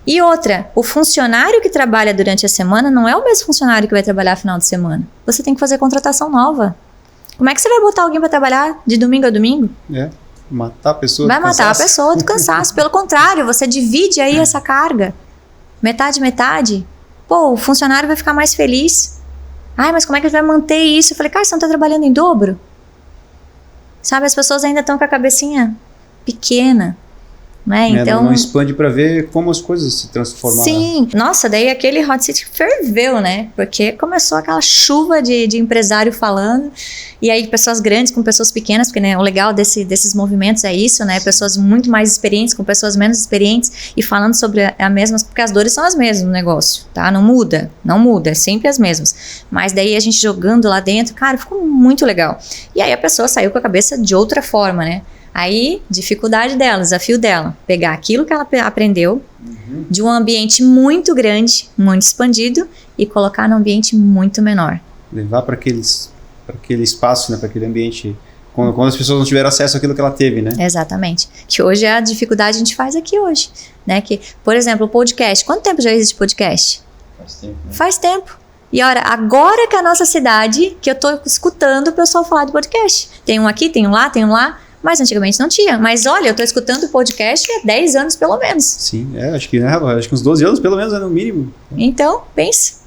E outra, o funcionário que trabalha durante a semana não é o mesmo funcionário que vai trabalhar no final de semana. Você tem que fazer contratação nova. Como é que você vai botar alguém para trabalhar de domingo a domingo? Matar a pessoa do cansaço. Vai matar a pessoa do cansaço. Pelo contrário, você divide aí essa carga. Metade. Pô, o funcionário vai ficar mais feliz. Mas como é que ele vai manter isso? Eu falei, cara, você não tá trabalhando em dobro? Sabe, as pessoas ainda estão com a cabecinha pequena. Né? Então, não expande para ver como as coisas se transformaram. Sim, nossa, daí aquele Hot City ferveu, né? Porque começou aquela chuva de empresário falando, e aí pessoas grandes com pessoas pequenas, porque né, o legal desses movimentos é isso, né? Pessoas muito mais experientes com pessoas menos experientes e falando sobre a mesmas, porque as dores são as mesmas no negócio, tá? Não muda, é sempre as mesmas. Mas daí a gente jogando lá dentro, cara, ficou muito legal. E aí a pessoa saiu com a cabeça de outra forma, né? Aí, dificuldade dela, desafio dela, pegar aquilo que ela aprendeu de um ambiente muito grande, muito expandido e colocar num ambiente muito menor. Levar para aquele espaço, né, para aquele ambiente, quando as pessoas não tiveram acesso àquilo que ela teve, né? Exatamente. Que hoje é a dificuldade que a gente faz aqui hoje, né? Que, por exemplo, o podcast. Quanto tempo já existe podcast? Faz tempo, né? Faz tempo. E olha, agora que a nossa cidade, que eu tô escutando o pessoal falar de podcast. Tem um aqui, tem um lá. Mas antigamente não tinha. Mas olha, eu tô escutando o podcast há 10 anos pelo menos. Sim, acho que uns 12 anos pelo menos, no mínimo. Então, pensa.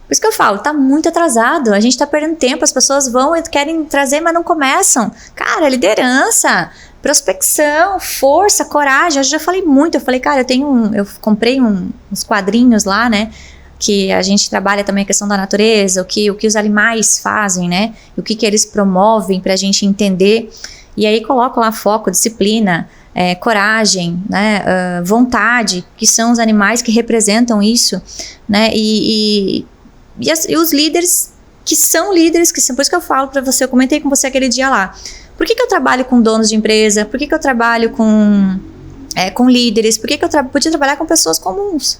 Por isso que eu falo, tá muito atrasado. A gente tá perdendo tempo, as pessoas vão e querem trazer, mas não começam. Cara, liderança, prospecção, força, coragem. Eu já falei muito. Eu falei, cara, eu comprei uns quadrinhos lá, né? Que a gente trabalha também a questão da natureza, o que os animais fazem, né? O que eles promovem pra gente entender. E aí coloco lá foco, disciplina, coragem, né, vontade, que são os animais que representam isso, né, e os líderes, que são líderes, por isso que eu falo para você, eu comentei com você aquele dia lá, por que eu trabalho com donos de empresa, por que eu trabalho com líderes, por que eu podia trabalhar com pessoas comuns?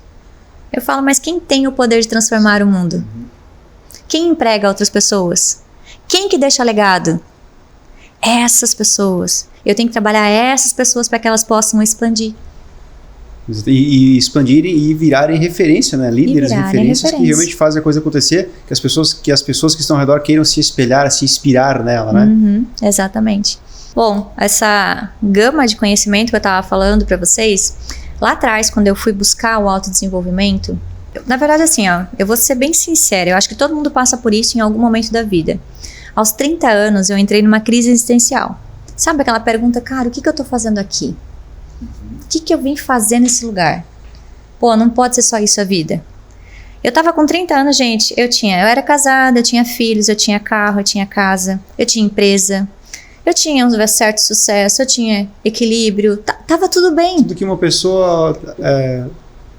Eu falo, mas quem tem o poder de transformar o mundo? Quem emprega outras pessoas? Quem que deixa legado? Essas pessoas. Eu tenho que trabalhar essas pessoas para que elas possam expandir. E expandir e virarem referência, né? Líderes, referências que realmente fazem a coisa acontecer, que as pessoas que estão ao redor queiram se espelhar, se inspirar nela, né? Exatamente. Bom, essa gama de conhecimento que eu estava falando para vocês, lá atrás, quando eu fui buscar o autodesenvolvimento, na verdade assim, eu vou ser bem sincera, eu acho que todo mundo passa por isso em algum momento da vida. Aos 30 anos, eu entrei numa crise existencial. Sabe aquela pergunta, cara, o que eu tô fazendo aqui? O que eu vim fazer nesse lugar? Pô, não pode ser só isso a vida. Eu tava com 30 anos, gente, eu era casada, eu tinha filhos, eu tinha carro, eu tinha casa, eu tinha empresa, eu tinha um certo sucesso, eu tinha equilíbrio, tava tudo bem. Tudo que uma pessoa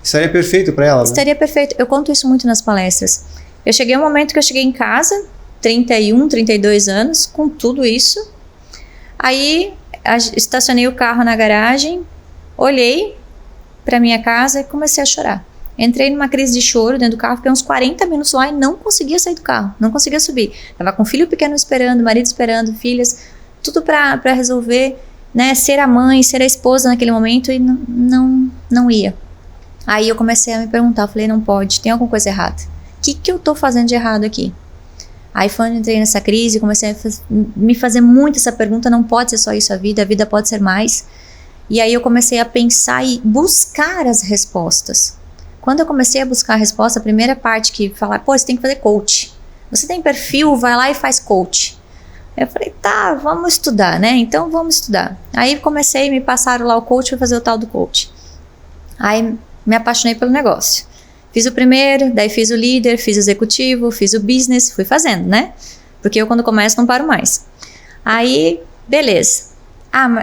estaria perfeito para ela, né? Estaria perfeito. Eu conto isso muito nas palestras. Eu cheguei um momento que eu cheguei em casa, 31, 32 anos, com tudo isso. Aí, estacionei o carro na garagem, olhei para minha casa e comecei a chorar. Entrei numa crise de choro dentro do carro, fiquei uns 40 minutos lá e não conseguia sair do carro, não conseguia subir. Tava com filho pequeno esperando, marido esperando, filhas, tudo para resolver, né, ser a mãe, ser a esposa naquele momento e não ia. Aí eu comecei a me perguntar, eu falei, não pode, tem alguma coisa errada. O que eu tô fazendo de errado aqui? Aí quando eu entrei nessa crise, comecei a me fazer muito essa pergunta, não pode ser só isso a vida pode ser mais. E aí eu comecei a pensar e buscar as respostas. Quando eu comecei a buscar a resposta, a primeira parte que fala, pô, você tem que fazer coach. Você tem perfil, vai lá e faz coach. Eu falei, tá, vamos estudar, né? Então vamos estudar. Aí comecei, me passaram lá o coach, fui fazer o tal do coach. Aí me apaixonei pelo negócio. Fiz o primeiro, daí fiz o líder, fiz o executivo, fiz o business, fui fazendo, né? Porque eu quando começo não paro mais. Aí, beleza.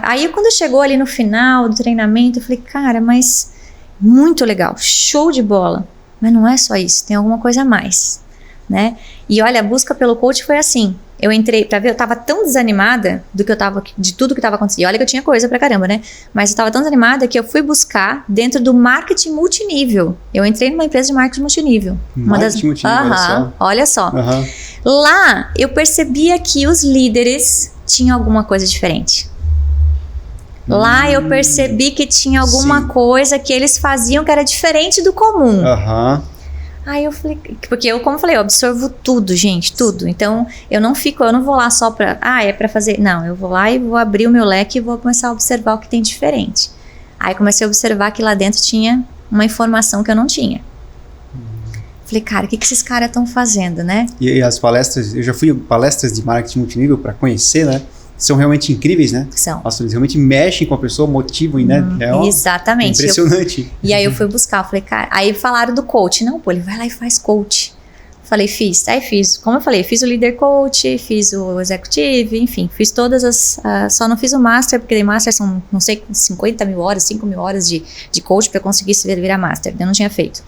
Aí quando chegou ali no final do treinamento, eu falei, cara, mas muito legal, show de bola. Mas não é só isso, tem alguma coisa a mais, né? E olha, a busca pelo coach foi assim. Eu entrei, pra ver, eu tava tão desanimada de tudo que tava acontecendo. E olha que eu tinha coisa pra caramba, né? Mas eu tava tão desanimada que eu fui buscar dentro do marketing multinível. Eu entrei numa empresa de marketing multinível. Multinível, olha só. Uhum. Lá, eu percebia que os líderes tinham alguma coisa diferente. Lá eu percebi que tinha alguma coisa que eles faziam que era diferente do comum. Aí eu falei, porque eu, como eu falei, eu absorvo tudo, gente, tudo. Então, eu não vou lá só pra, é pra fazer. Não, eu vou lá e vou abrir o meu leque e vou começar a observar o que tem diferente. Aí comecei a observar que lá dentro tinha uma informação que eu não tinha. Falei, cara, o que esses caras estão fazendo, né? E as palestras, eu já fui em palestras de marketing multinível para conhecer, né? São realmente incríveis, né? São. Nossa, eles realmente mexem com a pessoa, motivam, né? Exatamente. Impressionante. E aí eu fui buscar, falei, cara, aí falaram do coach. Não, pô, ele vai lá e faz coach. Falei, fiz. Aí fiz, como eu falei, fiz o Leader Coach, fiz o Executive, enfim, fiz todas as... só não fiz o Master, porque daí Master são, não sei, 50 mil horas, 5 mil horas de coach pra conseguir se virar Master. Eu não tinha feito.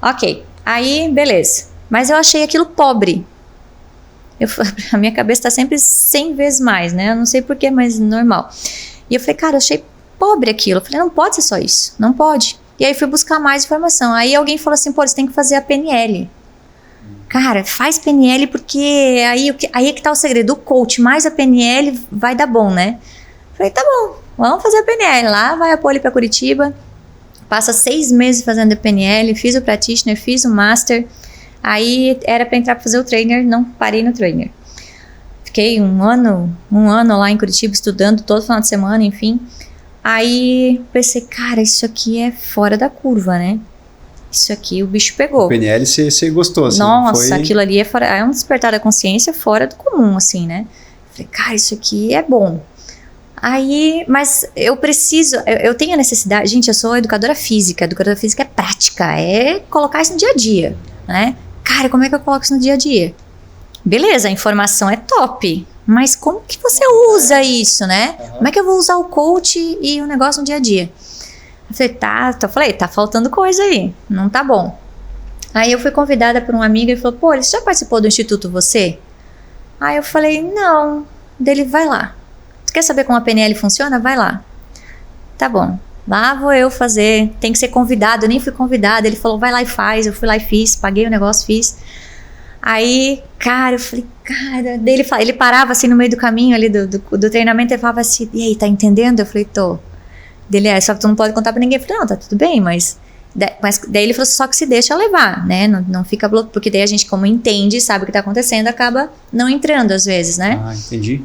Ok. Aí, beleza. Mas eu achei aquilo pobre. A minha cabeça tá sempre 100 vezes mais, né? Eu não sei porquê, mas normal. E eu falei, cara, eu achei pobre aquilo. Eu falei, não pode ser só isso. Não pode. E aí fui buscar mais informação. Aí alguém falou assim, pô, você tem que fazer a PNL. Cara, faz PNL porque aí é que tá o segredo. O coach mais a PNL vai dar bom, né? Eu falei, tá bom, vamos fazer a PNL. Lá vai a Poli pra Curitiba. Passa 6 meses fazendo a PNL. Fiz o Practitioner, fiz o Master. Aí era pra entrar pra fazer o trainer, não parei no trainer. Fiquei um ano lá em Curitiba estudando todo final de semana, enfim. Aí pensei, cara, isso aqui é fora da curva, né? Isso aqui o bicho pegou. O PNL você gostou, assim? Nossa, aquilo ali é um despertar da consciência fora do comum, assim, né? Falei, cara, isso aqui é bom. Aí, mas eu tenho a necessidade, gente, eu sou educadora física é prática, é colocar isso no dia a dia, né? Cara, como é que eu coloco isso no dia a dia? Beleza, a informação é top, mas como que você usa isso, né? Como é que eu vou usar o coach e o negócio no dia a dia? Eu falei, tá faltando coisa aí, não tá bom. Aí eu fui convidada por um amigo e falou, pô, ele já participou do Instituto Você? Aí eu falei, não. Dele, vai lá. Tu quer saber como a PNL funciona? Vai lá. Tá bom. Lá vou eu fazer, tem que ser convidado, eu nem fui convidada. Ele falou, vai lá e faz. Eu fui lá e fiz, paguei o negócio, fiz. Aí, cara, eu falei, cara, ele parava assim no meio do caminho ali do treinamento, ele falava assim, e aí, tá entendendo? Eu falei, tô. Dele, só que tu não pode contar pra ninguém. Eu falei, não, tá tudo bem, mas daí ele falou, só que se deixa levar, né? Não fica bloqueado, porque daí a gente, como entende, sabe o que tá acontecendo, acaba não entrando às vezes, né? Ah, entendi.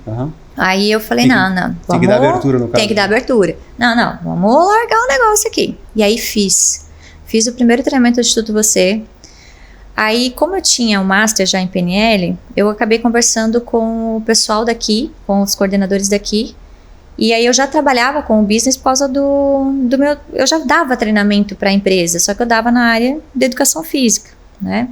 Aí eu falei, não. Tem que dar abertura no caso. Tem que dar abertura. Não, vamos largar o negócio aqui. E aí fiz o primeiro treinamento do Instituto Você. Aí, como eu tinha o Master já em PNL, eu acabei conversando com o pessoal daqui, com os coordenadores daqui. E aí eu já trabalhava com o business por causa do meu... Eu já dava treinamento para a empresa, só que eu dava na área de educação física, né?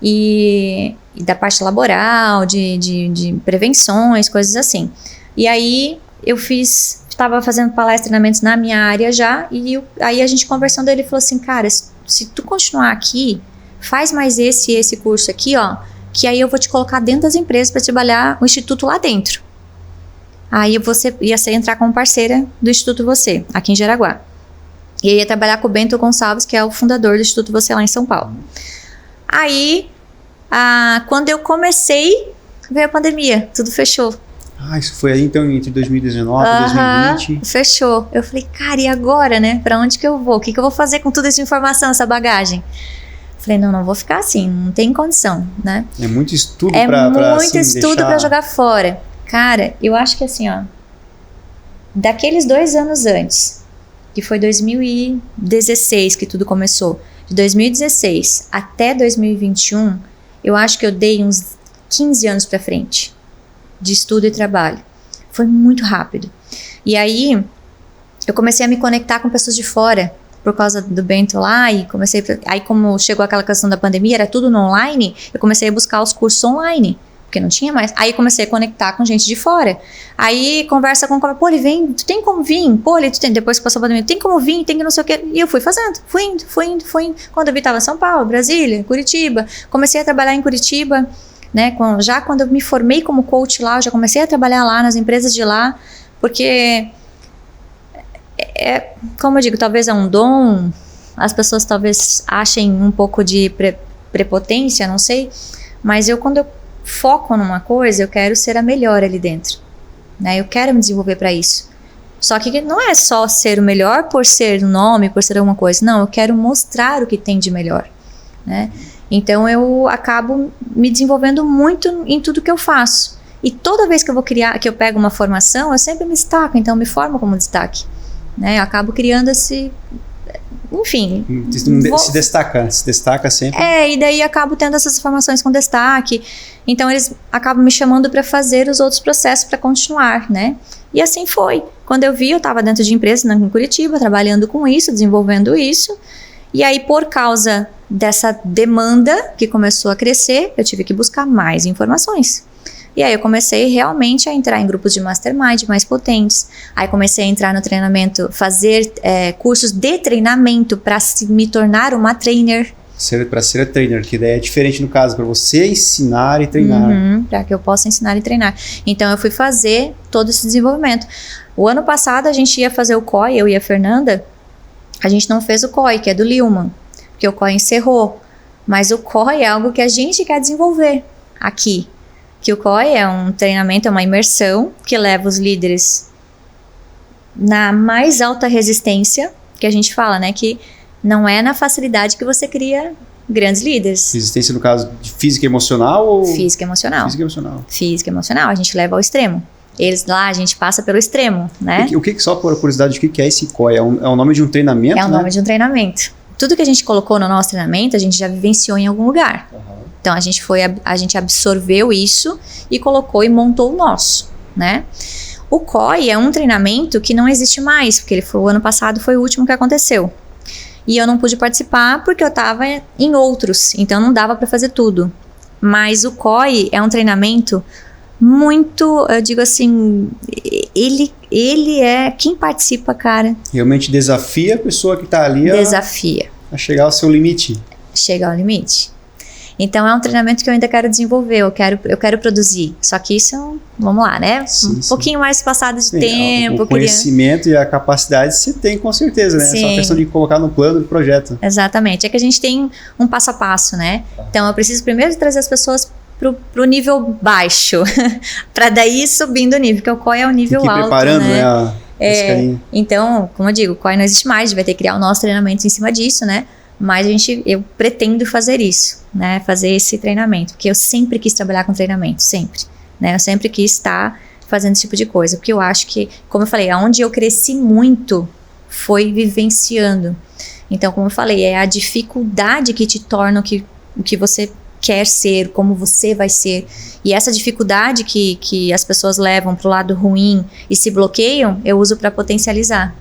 E da parte laboral, de prevenções, coisas assim. E aí eu estava fazendo palestras, treinamentos na minha área já, e aí a gente conversando, ele falou assim, cara, se tu continuar aqui, faz mais esse curso aqui, ó, que aí eu vou te colocar dentro das empresas para trabalhar o instituto lá dentro. Aí você ia entrar como parceira do Instituto Você, aqui em Jaraguá. E eu ia trabalhar com o Bento Gonçalves, que é o fundador do Instituto Você lá em São Paulo. Aí, quando eu comecei, veio a pandemia, tudo fechou. Isso foi aí então entre 2019 e 2020. Fechou. Eu falei, cara, e agora, né? Pra onde que eu vou? O que eu vou fazer com toda essa informação, essa bagagem? Falei, não vou ficar assim, não tem condição, né? É muito estudo muito estudo pra jogar fora. Cara, eu acho que assim, ó, daqueles 2 anos antes, que foi 2016 que tudo começou, de 2016 até 2021, eu acho que eu dei uns 15 anos pra frente de estudo e trabalho. Foi muito rápido. E aí, eu comecei a me conectar com pessoas de fora, por causa do Bento lá, e aí como chegou aquela questão da pandemia, era tudo no online, eu comecei a buscar os cursos online. porque não tinha mais. Aí comecei a conectar com gente de fora. Aí conversa com o pô, ele vem, tu tem como vir? Pô, ele, tu tem, depois que passou a pandemia, tem como vir, tem que não sei o quê. E eu fui fazendo, fui indo. Quando eu vi, tava em São Paulo, Brasília, Curitiba. Comecei a trabalhar em Curitiba, né? Já quando eu me formei como coach lá, eu já comecei a trabalhar lá nas empresas de lá, porque como eu digo, talvez é um dom, as pessoas talvez achem um pouco de prepotência, não sei, mas quando eu foco numa coisa, eu quero ser a melhor ali dentro, né? Eu quero me desenvolver para isso. Só que não é só ser o melhor por ser um nome, por ser alguma coisa. Não, eu quero mostrar o que tem de melhor, né? Então eu acabo me desenvolvendo muito em tudo que eu faço. E toda vez que eu vou criar, que eu pego uma formação, eu sempre me destaco, então eu me formo como destaque, né? Eu acabo criando esse... Enfim. Se destaca sempre. E daí acabo tendo essas formações com destaque. Então eles acabam me chamando para fazer os outros processos para continuar, né? E assim foi. Quando eu vi, eu estava dentro de empresa em Curitiba, trabalhando com isso, desenvolvendo isso. E aí, por causa dessa demanda que começou a crescer, eu tive que buscar mais informações. E aí eu comecei realmente a entrar em grupos de mastermind mais potentes. Aí comecei a entrar no treinamento, fazer cursos de treinamento para me tornar uma trainer. Para ser trainer, que daí é diferente no caso, para você ensinar e treinar. Para que eu possa ensinar e treinar. Então eu fui fazer todo esse desenvolvimento. O ano passado a gente ia fazer o COI, eu e a Fernanda. A gente não fez o COI, que é do Lilman, porque o COI encerrou. Mas o COI é algo que a gente quer desenvolver aqui. Que o COI é um treinamento, é uma imersão que leva os líderes na mais alta resistência, que a gente fala, né? Que não é na facilidade que você cria grandes líderes. Resistência no caso de física e emocional? Ou... Física e emocional. Física e emocional, a gente leva ao extremo. Eles lá, a gente passa pelo extremo, né? O que só por curiosidade, o que é esse COI? É o nome de um treinamento, É o nome de um treinamento. Tudo que a gente colocou no nosso treinamento, a gente já vivenciou em algum lugar. Então, a gente absorveu isso e colocou e montou o nosso, né? O COI é um treinamento que não existe mais, porque o ano passado foi o último que aconteceu. E eu não pude participar porque eu estava em outros, então não dava para fazer tudo. Mas o COI é um treinamento muito, eu digo assim, ele é, quem participa, cara... Realmente desafia a pessoa que está ali a chegar ao seu limite. Chegar ao limite. Então é um treinamento que eu ainda quero desenvolver, eu quero produzir. Só que isso, vamos lá, né? Sim. Pouquinho mais passado de tempo. O conhecimento e a capacidade você tem com certeza, né? Sim. É só questão de colocar no plano do projeto. Exatamente. É que a gente tem um passo a passo, né? Então eu preciso primeiro trazer as pessoas pro nível baixo, para daí subindo o nível, porque o COI é o nível alto, preparando, né? Então, como eu digo, o COI não existe mais, a gente vai ter que criar o nosso treinamento em cima disso, né? Mas eu pretendo fazer isso, né? Fazer esse treinamento, porque eu sempre quis trabalhar com treinamento, sempre, né? Eu sempre quis estar fazendo esse tipo de coisa, porque eu acho que, como eu falei, aonde eu cresci muito foi vivenciando. Então, como eu falei, é a dificuldade que te torna o que você quer ser, como você vai ser. E essa dificuldade que as pessoas levam pro lado ruim e se bloqueiam, eu uso para potencializar.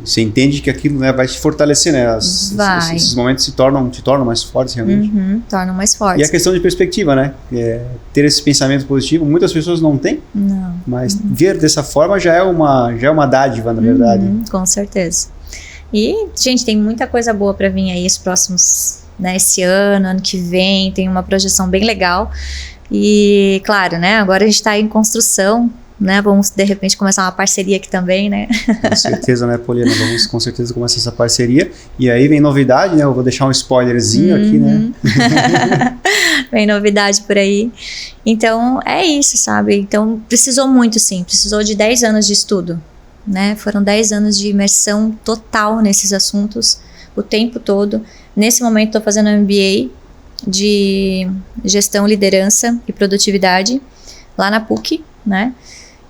Você entende que aquilo, né, vai te fortalecer, né? Esses momentos te tornam mais fortes, realmente. Tornam mais fortes. E a questão de perspectiva, né? Ter esse pensamento positivo, muitas pessoas não têm. Não. Mas ver dessa forma já é uma dádiva, na verdade. Com certeza. E, gente, tem muita coisa boa para vir aí os próximos, né? Esse ano que vem, tem uma projeção bem legal. E, claro, né? Agora a gente está em construção, né? Vamos, de repente, começar uma parceria aqui também, né? Com certeza, né, Poliana? Vamos, com certeza, começar essa parceria. E aí vem novidade, né? Eu vou deixar um spoilerzinho aqui, né? Vem novidade por aí. Então, é isso, sabe? Então, precisou muito, sim. Precisou de 10 anos de estudo, né? Foram 10 anos de imersão total nesses assuntos, o tempo todo. Nesse momento, estou fazendo um MBA de gestão, liderança e produtividade, lá na PUC, né?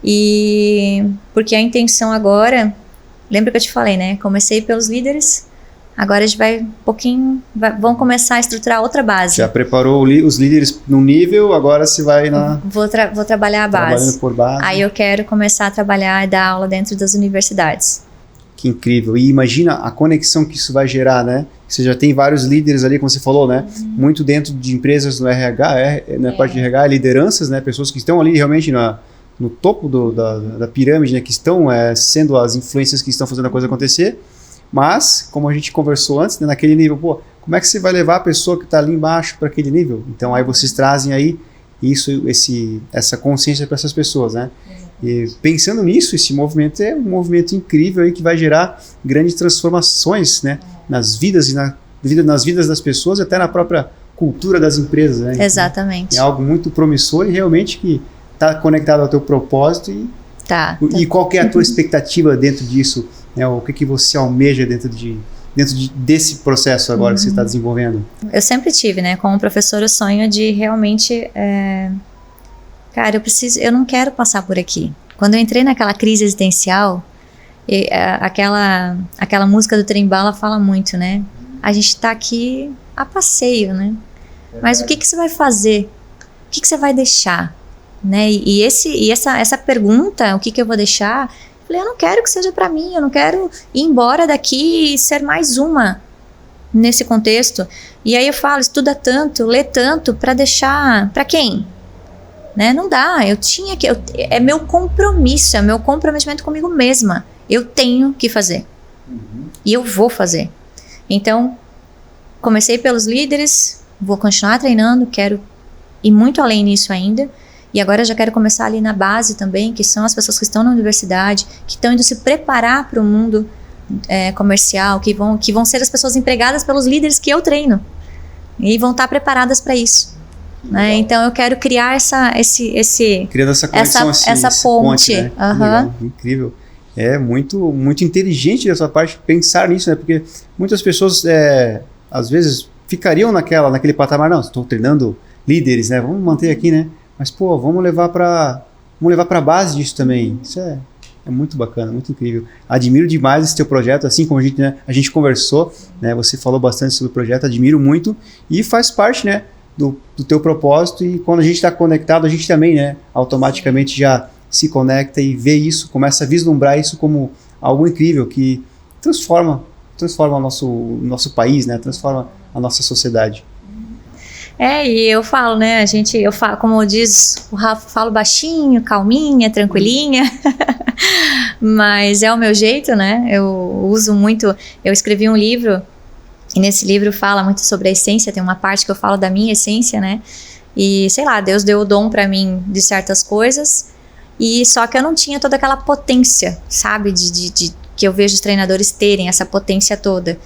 E porque a intenção agora, lembra que eu te falei, né? Comecei pelos líderes, agora a gente vai vamos começar a estruturar outra base. Já preparou os líderes no nível, agora se vai na... Vou trabalhar a base. Trabalhando por base. Aí eu quero começar a trabalhar e dar aula dentro das universidades. Que incrível. E imagina a conexão que isso vai gerar, né? Você já tem vários líderes ali, como você falou, né? Muito dentro de empresas no RH, na parte de RH, lideranças, né? Pessoas que estão ali realmente no topo da pirâmide, né? Que estão sendo as influências que estão fazendo a coisa acontecer. Mas, como a gente conversou antes, né? Naquele nível, pô, como é que você vai levar a pessoa que está ali embaixo para aquele nível? Então, aí vocês trazem aí essa consciência para essas pessoas, né? E pensando nisso, esse movimento é um movimento incrível aí que vai gerar grandes transformações, né, nas vidas nas vidas das pessoas e até na própria cultura das empresas, né? Então, exatamente. é algo muito promissor e realmente que está conectado ao teu propósito e qual que é a tua expectativa dentro disso, né? O que você almeja dentro desse processo agora que você está desenvolvendo? Eu sempre tive, né, como professor, o sonho de realmente cara, eu não quero passar por aqui. Quando eu entrei naquela crise existencial, aquela música do Trem Bala fala muito, né? A gente tá aqui a passeio, né? Mas o que você vai fazer? O que você vai deixar? Né? E essa pergunta, o que eu vou deixar? Eu falei, eu não quero que seja para mim, eu não quero ir embora daqui e ser mais uma nesse contexto. E aí eu falo, estuda tanto, lê tanto, para deixar para quem? Né? Não dá, é meu compromisso, é meu comprometimento comigo mesma. Eu tenho que fazer. E eu vou fazer. Então, comecei pelos líderes, vou continuar treinando, quero ir muito além nisso ainda. E agora eu já quero começar ali na base também, que são as pessoas que estão na universidade, que estão indo se preparar para o mundo comercial, que vão ser as pessoas empregadas pelos líderes que eu treino. E vão estar preparadas para isso. Né? Então eu quero criar criando essa conexão, essa ponte. Né? Legal, incrível. É muito, muito inteligente da sua parte pensar nisso, né? Porque muitas pessoas às vezes ficariam naquele patamar, não, estou treinando líderes, né? Vamos manter aqui, né? Mas pô, vamos levar para a base disso também. Isso é muito bacana, muito incrível. Admiro demais esse teu projeto, assim como a gente conversou, né? Você falou bastante sobre o projeto, admiro muito e faz parte, né? Do teu propósito, e quando a gente está conectado, a gente também, né, automaticamente já se conecta e vê isso, começa a vislumbrar isso como algo incrível que transforma o nosso país, né, transforma a nossa sociedade. E eu falo, né, como diz o Rafa, falo baixinho, calminha, tranquilinha, mas é o meu jeito, né, eu uso muito, eu escrevi um livro. E nesse livro fala muito sobre a essência, tem uma parte que eu falo da minha essência, né? E, sei lá, Deus deu o dom pra mim de certas coisas, e só que eu não tinha toda aquela potência, sabe? De que eu vejo os treinadores terem, essa potência toda.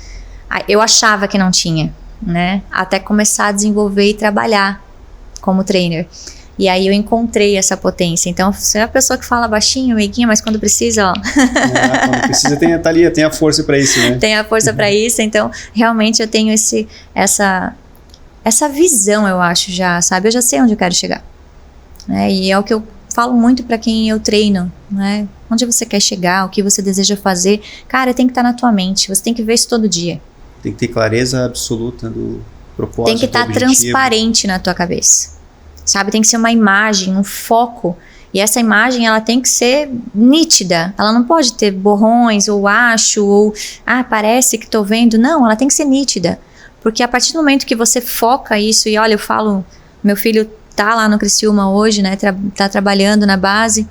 Eu achava que não tinha, né? Até começar a desenvolver e trabalhar como trainer. E aí eu encontrei essa potência. Então, você é a pessoa que fala baixinho, meiguinha, mas quando precisa, ó. Quando precisa, tem a força para isso, né? Tem a força para isso. Então, realmente eu tenho essa visão, eu acho, já, sabe? Eu já sei onde eu quero chegar. Né? E é o que eu falo muito para quem eu treino, né? Onde você quer chegar, o que você deseja fazer. Cara, tem que estar na tua mente. Você tem que ver isso todo dia. Tem que ter clareza absoluta do propósito. Tem que estar transparente na tua cabeça. Sabe, tem que ser uma imagem, um foco. E essa imagem, ela tem que ser nítida. Ela não pode ter borrões, ou parece que tô vendo. Não, ela tem que ser nítida. Porque a partir do momento que você foca isso, e olha, eu falo, meu filho tá lá no Criciúma hoje, né, tá trabalhando na base,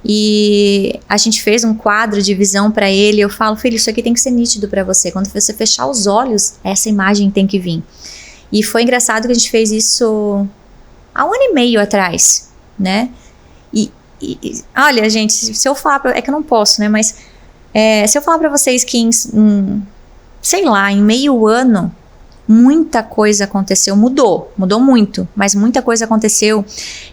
e a gente fez um quadro de visão para ele. Eu falo, filho, isso aqui tem que ser nítido para você. Quando você fechar os olhos, essa imagem tem que vir. E foi engraçado que a gente fez isso há 1 ano e meio atrás, né? E olha, gente, se eu falar é que eu não posso, né? Mas se eu falar pra vocês que sei lá, em meio ano, muita coisa aconteceu, mudou muito, mas muita coisa aconteceu.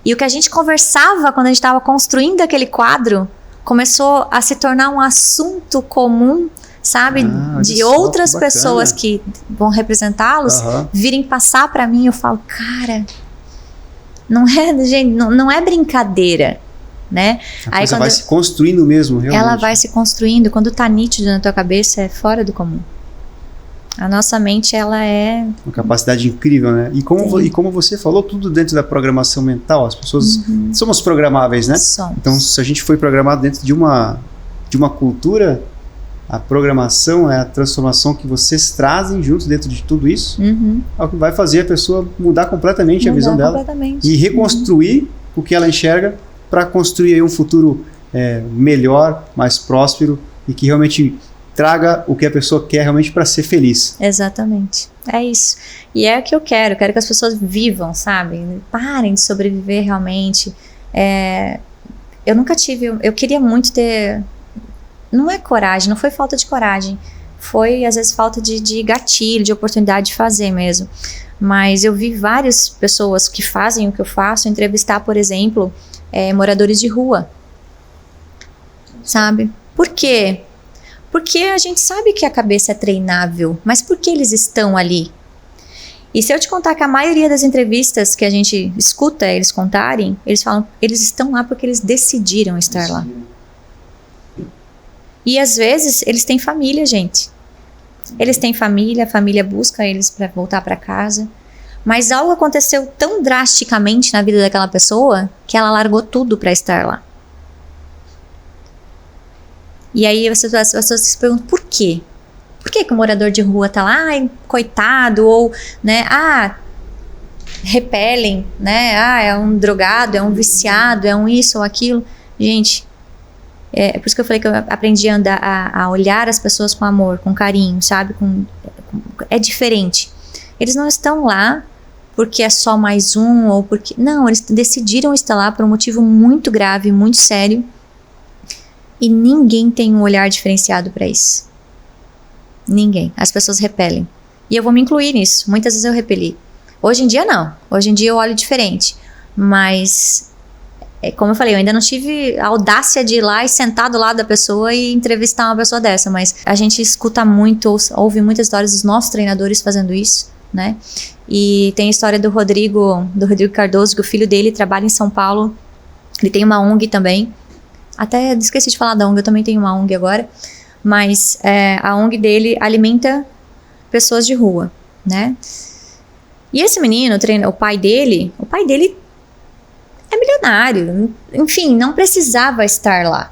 E o que a gente conversava quando a gente estava construindo aquele quadro começou a se tornar um assunto comum, sabe? De outras pessoas que vão representá-los virem passar pra mim. Eu falo, cara, não é brincadeira, né? A coisa vai se construindo mesmo, realmente. Ela vai se construindo. Quando tá nítido na tua cabeça, é fora do comum. A nossa mente, ela é... uma capacidade incrível, né? E como você falou, tudo dentro da programação mental. As pessoas somos programáveis, né? Somos. Então, se a gente foi programado dentro de uma cultura, a programação, a transformação que vocês trazem juntos dentro de tudo isso, é o que vai fazer a pessoa mudar completamente a visão dela e reconstruir o que ela enxerga para construir aí um futuro melhor, mais próspero e que realmente traga o que a pessoa quer realmente para ser feliz. Exatamente. É isso. E é o que eu quero que as pessoas vivam, sabe? Parem de sobreviver realmente. Eu nunca tive, eu queria muito ter, não é coragem, não foi falta de coragem, foi às vezes falta de gatilho, de oportunidade de fazer mesmo. Mas eu vi várias pessoas que fazem o que eu faço, entrevistar, por exemplo, moradores de rua. Sabe? Por quê? Porque a gente sabe que a cabeça é treinável, mas por que eles estão ali? E se eu te contar que a maioria das entrevistas que a gente escuta eles contarem, eles falam, eles estão lá porque eles decidiram estar lá. E às vezes eles têm família, gente. Eles têm família, a família busca eles para voltar para casa. Mas algo aconteceu tão drasticamente na vida daquela pessoa que ela largou tudo para estar lá. E aí as pessoas se perguntam por quê? Por que o morador de rua tá lá, ai, coitado, ou, né, repelem, né, é um drogado, é um viciado, é um isso ou aquilo. Gente, é por isso que eu falei que eu aprendi a olhar as pessoas com amor, com carinho, sabe? É diferente. Eles não estão lá porque é só mais um, ou porque... Não, eles decidiram estar lá por um motivo muito grave, muito sério. E ninguém tem um olhar diferenciado para isso. Ninguém. As pessoas repelem. E eu vou me incluir nisso. Muitas vezes eu repeli. Hoje em dia não. Hoje em dia eu olho diferente. Mas, como eu falei, eu ainda não tive a audácia de ir lá e sentar do lado da pessoa e entrevistar uma pessoa dessa. Mas a gente escuta muito, ouve muitas histórias dos nossos treinadores fazendo isso, né? E tem a história do Rodrigo Cardoso, que o filho dele trabalha em São Paulo. Ele tem uma ONG também. Até esqueci de falar da ONG, eu também tenho uma ONG agora. Mas a ONG dele alimenta pessoas de rua, né? E esse menino, o pai dele é milionário. Enfim, não precisava estar lá.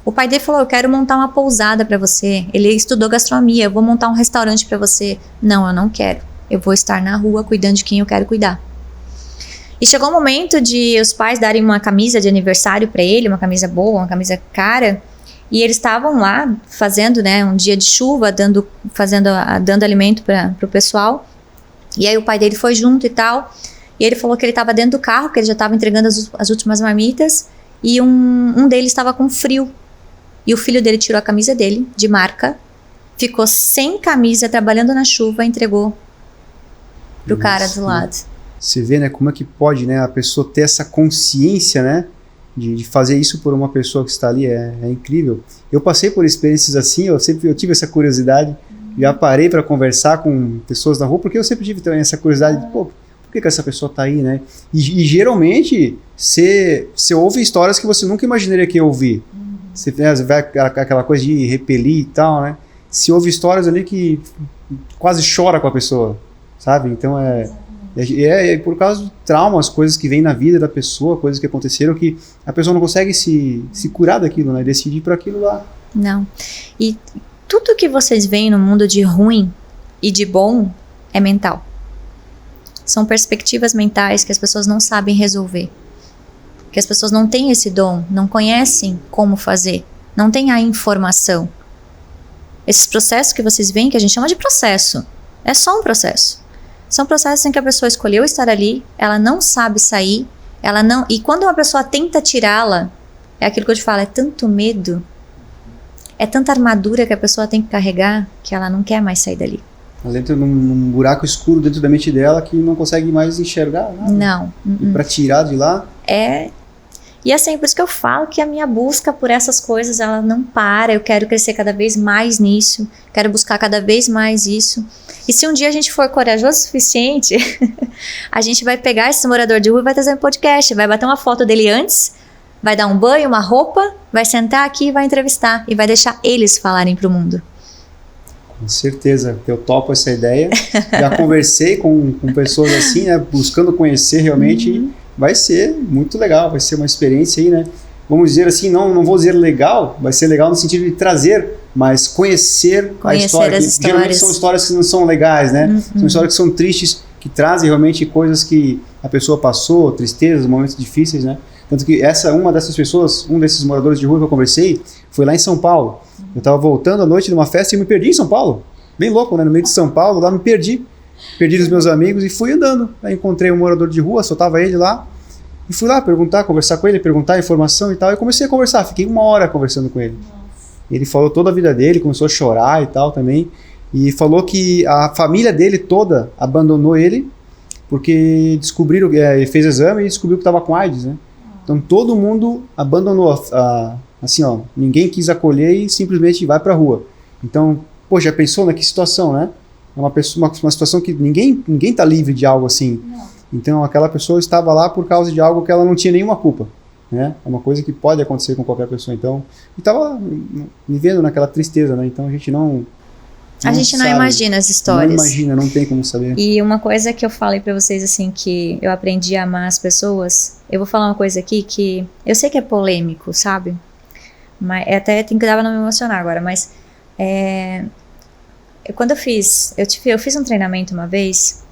O pai dele falou, eu quero montar uma pousada para você. Ele estudou gastronomia, eu vou montar um restaurante para você. Não, eu não quero. Eu vou estar na rua cuidando de quem eu quero cuidar. E chegou o momento de os pais darem uma camisa de aniversário para ele, uma camisa boa, uma camisa cara, e eles estavam lá fazendo, né, um dia de chuva, dando alimento para o pessoal, e aí o pai dele foi junto e tal, e ele falou que ele estava dentro do carro, que ele já estava entregando as últimas marmitas, e um deles estava com frio, e o filho dele tirou a camisa dele, de marca, ficou sem camisa, trabalhando na chuva, e entregou pro cara do lado. Você vê, né, como é que pode, né, a pessoa ter essa consciência, né, de fazer isso por uma pessoa que está ali, é incrível. Eu passei por experiências assim, eu tive essa curiosidade, já parei para conversar com pessoas na rua, porque eu sempre tive também essa curiosidade, de, pô, por que essa pessoa está aí, né? E geralmente, você ouve histórias que você nunca imaginaria que ia ouvir. Você vê aquela coisa de repelir e tal, né? Você ouve histórias ali que quase chora com a pessoa, sabe? Então é por causa de traumas, coisas que vêm na vida da pessoa, coisas que aconteceram que a pessoa não consegue se curar daquilo, né? Decidir para aquilo lá. Não. E tudo que vocês veem no mundo de ruim e de bom é mental. São perspectivas mentais que as pessoas não sabem resolver. Que as pessoas não têm esse dom, não conhecem como fazer, não têm a informação. Esses processos que vocês veem, que a gente chama de processo, é só um processo. São processos em que a pessoa escolheu estar ali, ela não sabe sair, e quando uma pessoa tenta tirá-la, é aquilo que eu te falo, é tanto medo, é tanta armadura que a pessoa tem que carregar, que ela não quer mais sair dali. Ela entra num buraco escuro dentro da mente dela que não consegue mais enxergar nada. Não. E para tirar de lá... E assim, por isso que eu falo que a minha busca por essas coisas, ela não para. Eu quero crescer cada vez mais nisso, quero buscar cada vez mais isso. E se um dia a gente for corajoso o suficiente, a gente vai pegar esse morador de rua e vai trazer um podcast, vai bater uma foto dele antes, vai dar um banho, uma roupa, vai sentar aqui e vai entrevistar. E vai deixar eles falarem pro mundo. Com certeza, eu topo essa ideia. Já conversei com pessoas assim, né, buscando conhecer realmente. Vai ser muito legal, vai ser uma experiência aí, né? vamos dizer assim, não vou dizer legal, vai ser legal no sentido de trazer, mas conhecer a história. As histórias. Geralmente são histórias que não são legais, né? São histórias que são tristes, que trazem realmente coisas que a pessoa passou, tristezas, momentos difíceis, né? Tanto que uma dessas pessoas, um desses moradores de rua que eu conversei, foi lá em São Paulo. Eu estava voltando à noite de uma festa e me perdi em São Paulo. Bem louco, né? No meio de São Paulo, lá me perdi. Perdi os meus amigos e fui andando. Aí encontrei um morador de rua, só tava ele lá. E fui lá conversar com ele, perguntar informação e tal. E comecei a conversar, fiquei 1 hora conversando com ele. Ele falou toda a vida dele, começou a chorar e tal também. E falou que a família dele toda abandonou ele porque descobriram, ele fez exame e descobriu que estava com AIDS, né? Então todo mundo abandonou, assim, ó, ninguém quis acolher e simplesmente vai pra rua. Então, pô, já pensou na que situação, né? É uma situação que ninguém tá livre de algo assim. Não. Então aquela pessoa estava lá por causa de algo que ela não tinha nenhuma culpa, né? É uma coisa que pode acontecer com qualquer pessoa. Então, e estava vivendo naquela tristeza, né? Então a gente não imagina as histórias. Não imagina, não tem como saber. E uma coisa que eu falei pra vocês, assim, que eu aprendi a amar as pessoas, eu vou falar uma coisa aqui que eu sei que é polêmico, sabe? Mas até tem que dar pra não me emocionar agora, mas quando eu fiz um treinamento uma vez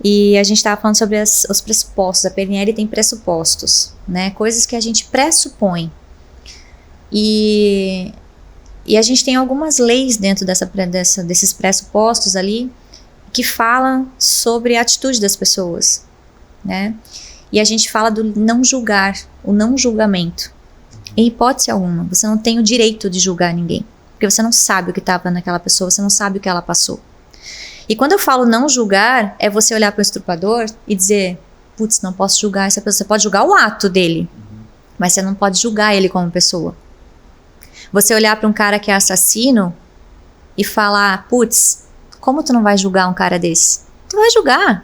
e a gente tava falando sobre os pressupostos. A PNL tem pressupostos, né? Coisas que a gente pressupõe. E a gente tem algumas leis dentro desses pressupostos ali que falam sobre a atitude das pessoas, né? E a gente fala do não julgar, o não julgamento. Em hipótese alguma, você não tem o direito de julgar ninguém, porque você não sabe o que estava naquela pessoa, você não sabe o que ela passou. E quando eu falo não julgar, é você olhar para o estuprador e dizer, putz, não posso julgar essa pessoa. Você pode julgar o ato dele, mas você não pode julgar ele como pessoa. Você olhar para um cara que é assassino e falar, putz, como tu não vai julgar um cara desse? Tu vai julgar.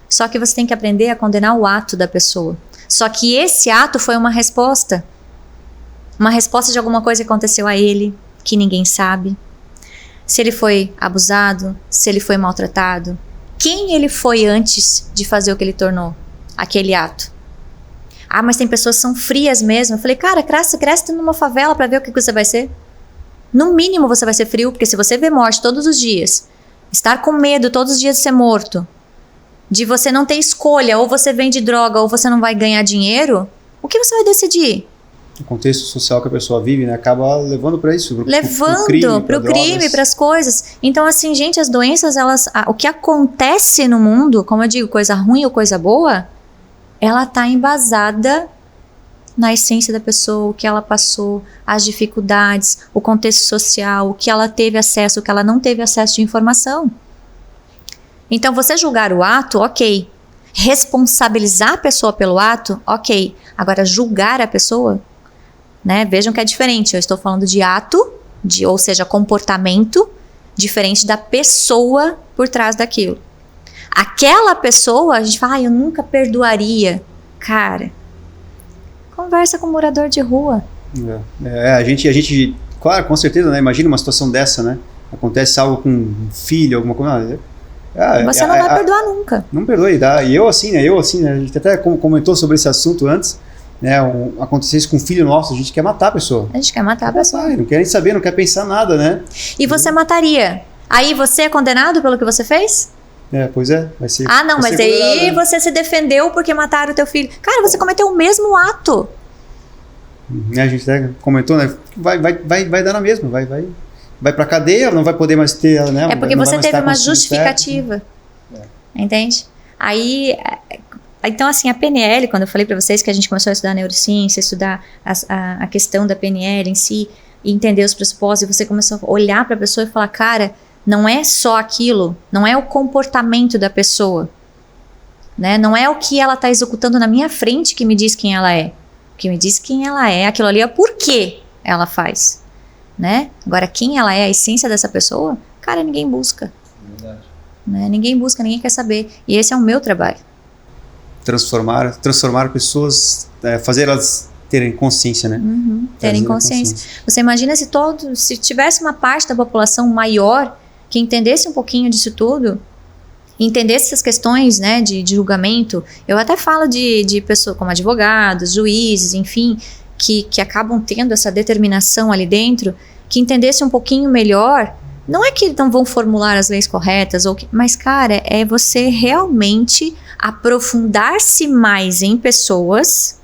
Só que você tem que aprender a condenar o ato da pessoa. Só que esse ato foi uma resposta. Uma resposta de alguma coisa que aconteceu a ele, que ninguém sabe. Se ele foi abusado, se ele foi maltratado. Quem ele foi antes de fazer o que ele tornou? Aquele ato. Ah, mas tem pessoas que são frias mesmo. Eu falei, cara, cresce numa favela pra ver o que você vai ser. No mínimo você vai ser frio, porque se você vê morte todos os dias, estar com medo todos os dias de ser morto, de você não ter escolha, ou você vende droga, ou você não vai ganhar dinheiro, o que você vai decidir? O contexto social que a pessoa vive, né, acaba levando para isso, pro crime, para as coisas. Então, assim, gente, as doenças, o que acontece no mundo, como eu digo, coisa ruim ou coisa boa, ela tá embasada na essência da pessoa, o que ela passou, as dificuldades, o contexto social, o que ela teve acesso, o que ela não teve acesso de informação. Então, você julgar o ato, ok. Responsabilizar a pessoa pelo ato, ok. Agora, julgar a pessoa, né? Vejam que é diferente. Eu estou falando de ato, ou seja, comportamento, diferente da pessoa por trás daquilo. Aquela pessoa, a gente fala, eu nunca perdoaria. Cara, conversa com um morador de rua. A gente, claro, com certeza, né? Imagina uma situação dessa, né? Acontece algo com um filho, alguma coisa. Você não vai perdoar nunca. Não perdoe, tá? E eu assim, né? A gente até comentou sobre esse assunto antes, né? Aconteceu isso com um filho nosso, a gente quer matar a pessoa. A gente quer matar a pessoa. Não quer nem saber, não quer pensar nada, né? E você mataria. Aí você é condenado pelo que você fez? Pois é, vai ser. Ah, não, mas aí você se defendeu porque mataram o teu filho. Cara, você cometeu o mesmo ato. A gente até comentou, né? Vai dar na mesma, vai pra cadeia, não vai poder mais ter, né? É porque você teve uma justificativa. Entende? Aí, então assim, a PNL, quando eu falei pra vocês que a gente começou a estudar neurociência, estudar a questão da PNL em si, e entender os pressupostos, e você começou a olhar pra pessoa e falar, cara, não é só aquilo, não é o comportamento da pessoa, né? Não é o que ela tá executando na minha frente que me diz quem ela é. O que me diz quem ela é, aquilo ali é por que ela faz, né? Agora, quem ela é, a essência dessa pessoa, cara, ninguém busca. Verdade. Né? Ninguém busca, ninguém quer saber. E esse é o meu trabalho. Transformar pessoas, fazer elas terem consciência, né? Terem consciência. Você imagina se tivesse uma parte da população maior que entendesse um pouquinho disso tudo, entendesse essas questões, né, de julgamento. Eu até falo de pessoas como advogados, juízes, enfim, que acabam tendo essa determinação ali dentro, que entendesse um pouquinho melhor. Não é que não vão formular as leis corretas, mas, cara, é você realmente aprofundar-se mais em pessoas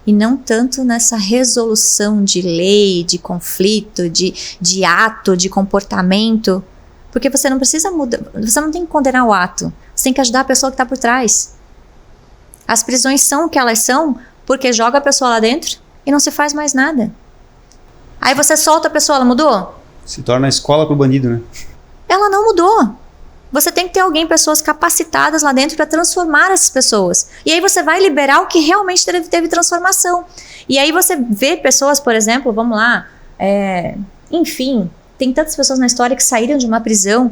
e não tanto nessa resolução de lei, de conflito, de ato, de comportamento. Porque você não precisa mudar, você não tem que condenar o ato, você tem que ajudar a pessoa que está por trás. As prisões são o que elas são porque joga a pessoa lá dentro e não se faz mais nada. Aí você solta a pessoa, ela mudou? Se torna a escola pro bandido, né? Ela não mudou. Você tem que ter pessoas capacitadas lá dentro para transformar essas pessoas. E aí você vai liberar o que realmente teve transformação. E aí você vê pessoas, por exemplo, vamos lá, enfim, tem tantas pessoas na história que saíram de uma prisão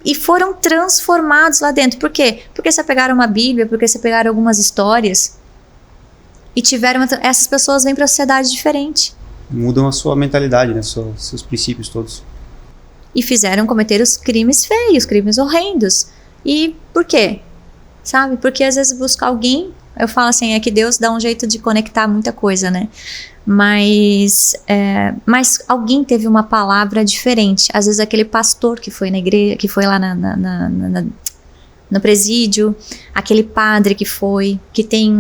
e foram transformados lá dentro. Por quê? Porque você pegaram uma Bíblia, porque você pegaram algumas histórias e essas pessoas vêm para a sociedade diferente. Mudam a sua mentalidade, né? Seus princípios todos. E cometer os crimes feios, crimes horrendos. E por quê? Sabe? Porque às vezes buscar alguém, eu falo assim, é que Deus dá um jeito de conectar muita coisa, né? Mas alguém teve uma palavra diferente. Às vezes aquele pastor que foi na igreja, que foi lá no presídio, aquele padre que tem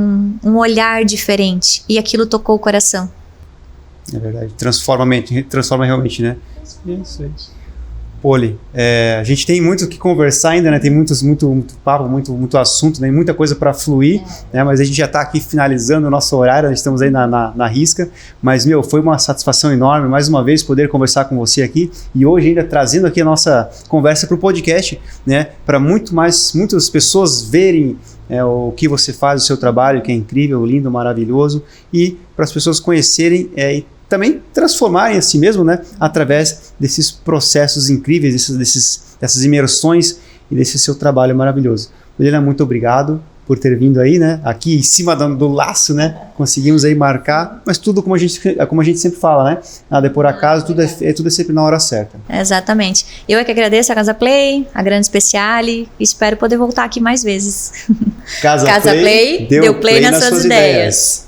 um olhar diferente. E aquilo tocou o coração. É verdade, transforma realmente, né? Isso. Poli, a gente tem muito o que conversar ainda, né? Tem muito papo, muito assunto, né? Muita coisa para fluir, né? Mas a gente já está aqui finalizando o nosso horário, nós estamos aí na risca, mas, foi uma satisfação enorme, mais uma vez, poder conversar com você aqui, e hoje ainda trazendo aqui a nossa conversa para o podcast, né? Para muitas pessoas verem o que você faz, o seu trabalho, que é incrível, lindo, maravilhoso, e para as pessoas conhecerem e também transformarem a si mesmo, né, através desses processos incríveis, dessas imersões e desse seu trabalho maravilhoso. Helena, muito obrigado por ter vindo aí, né, aqui em cima do laço, né, conseguimos aí marcar, mas tudo como a gente sempre fala, né, nada é por acaso, tudo é sempre na hora certa. Exatamente. Eu é que agradeço a Casa Play, a Grande Speciale, e espero poder voltar aqui mais vezes. Casa Play, deu play nas suas ideias.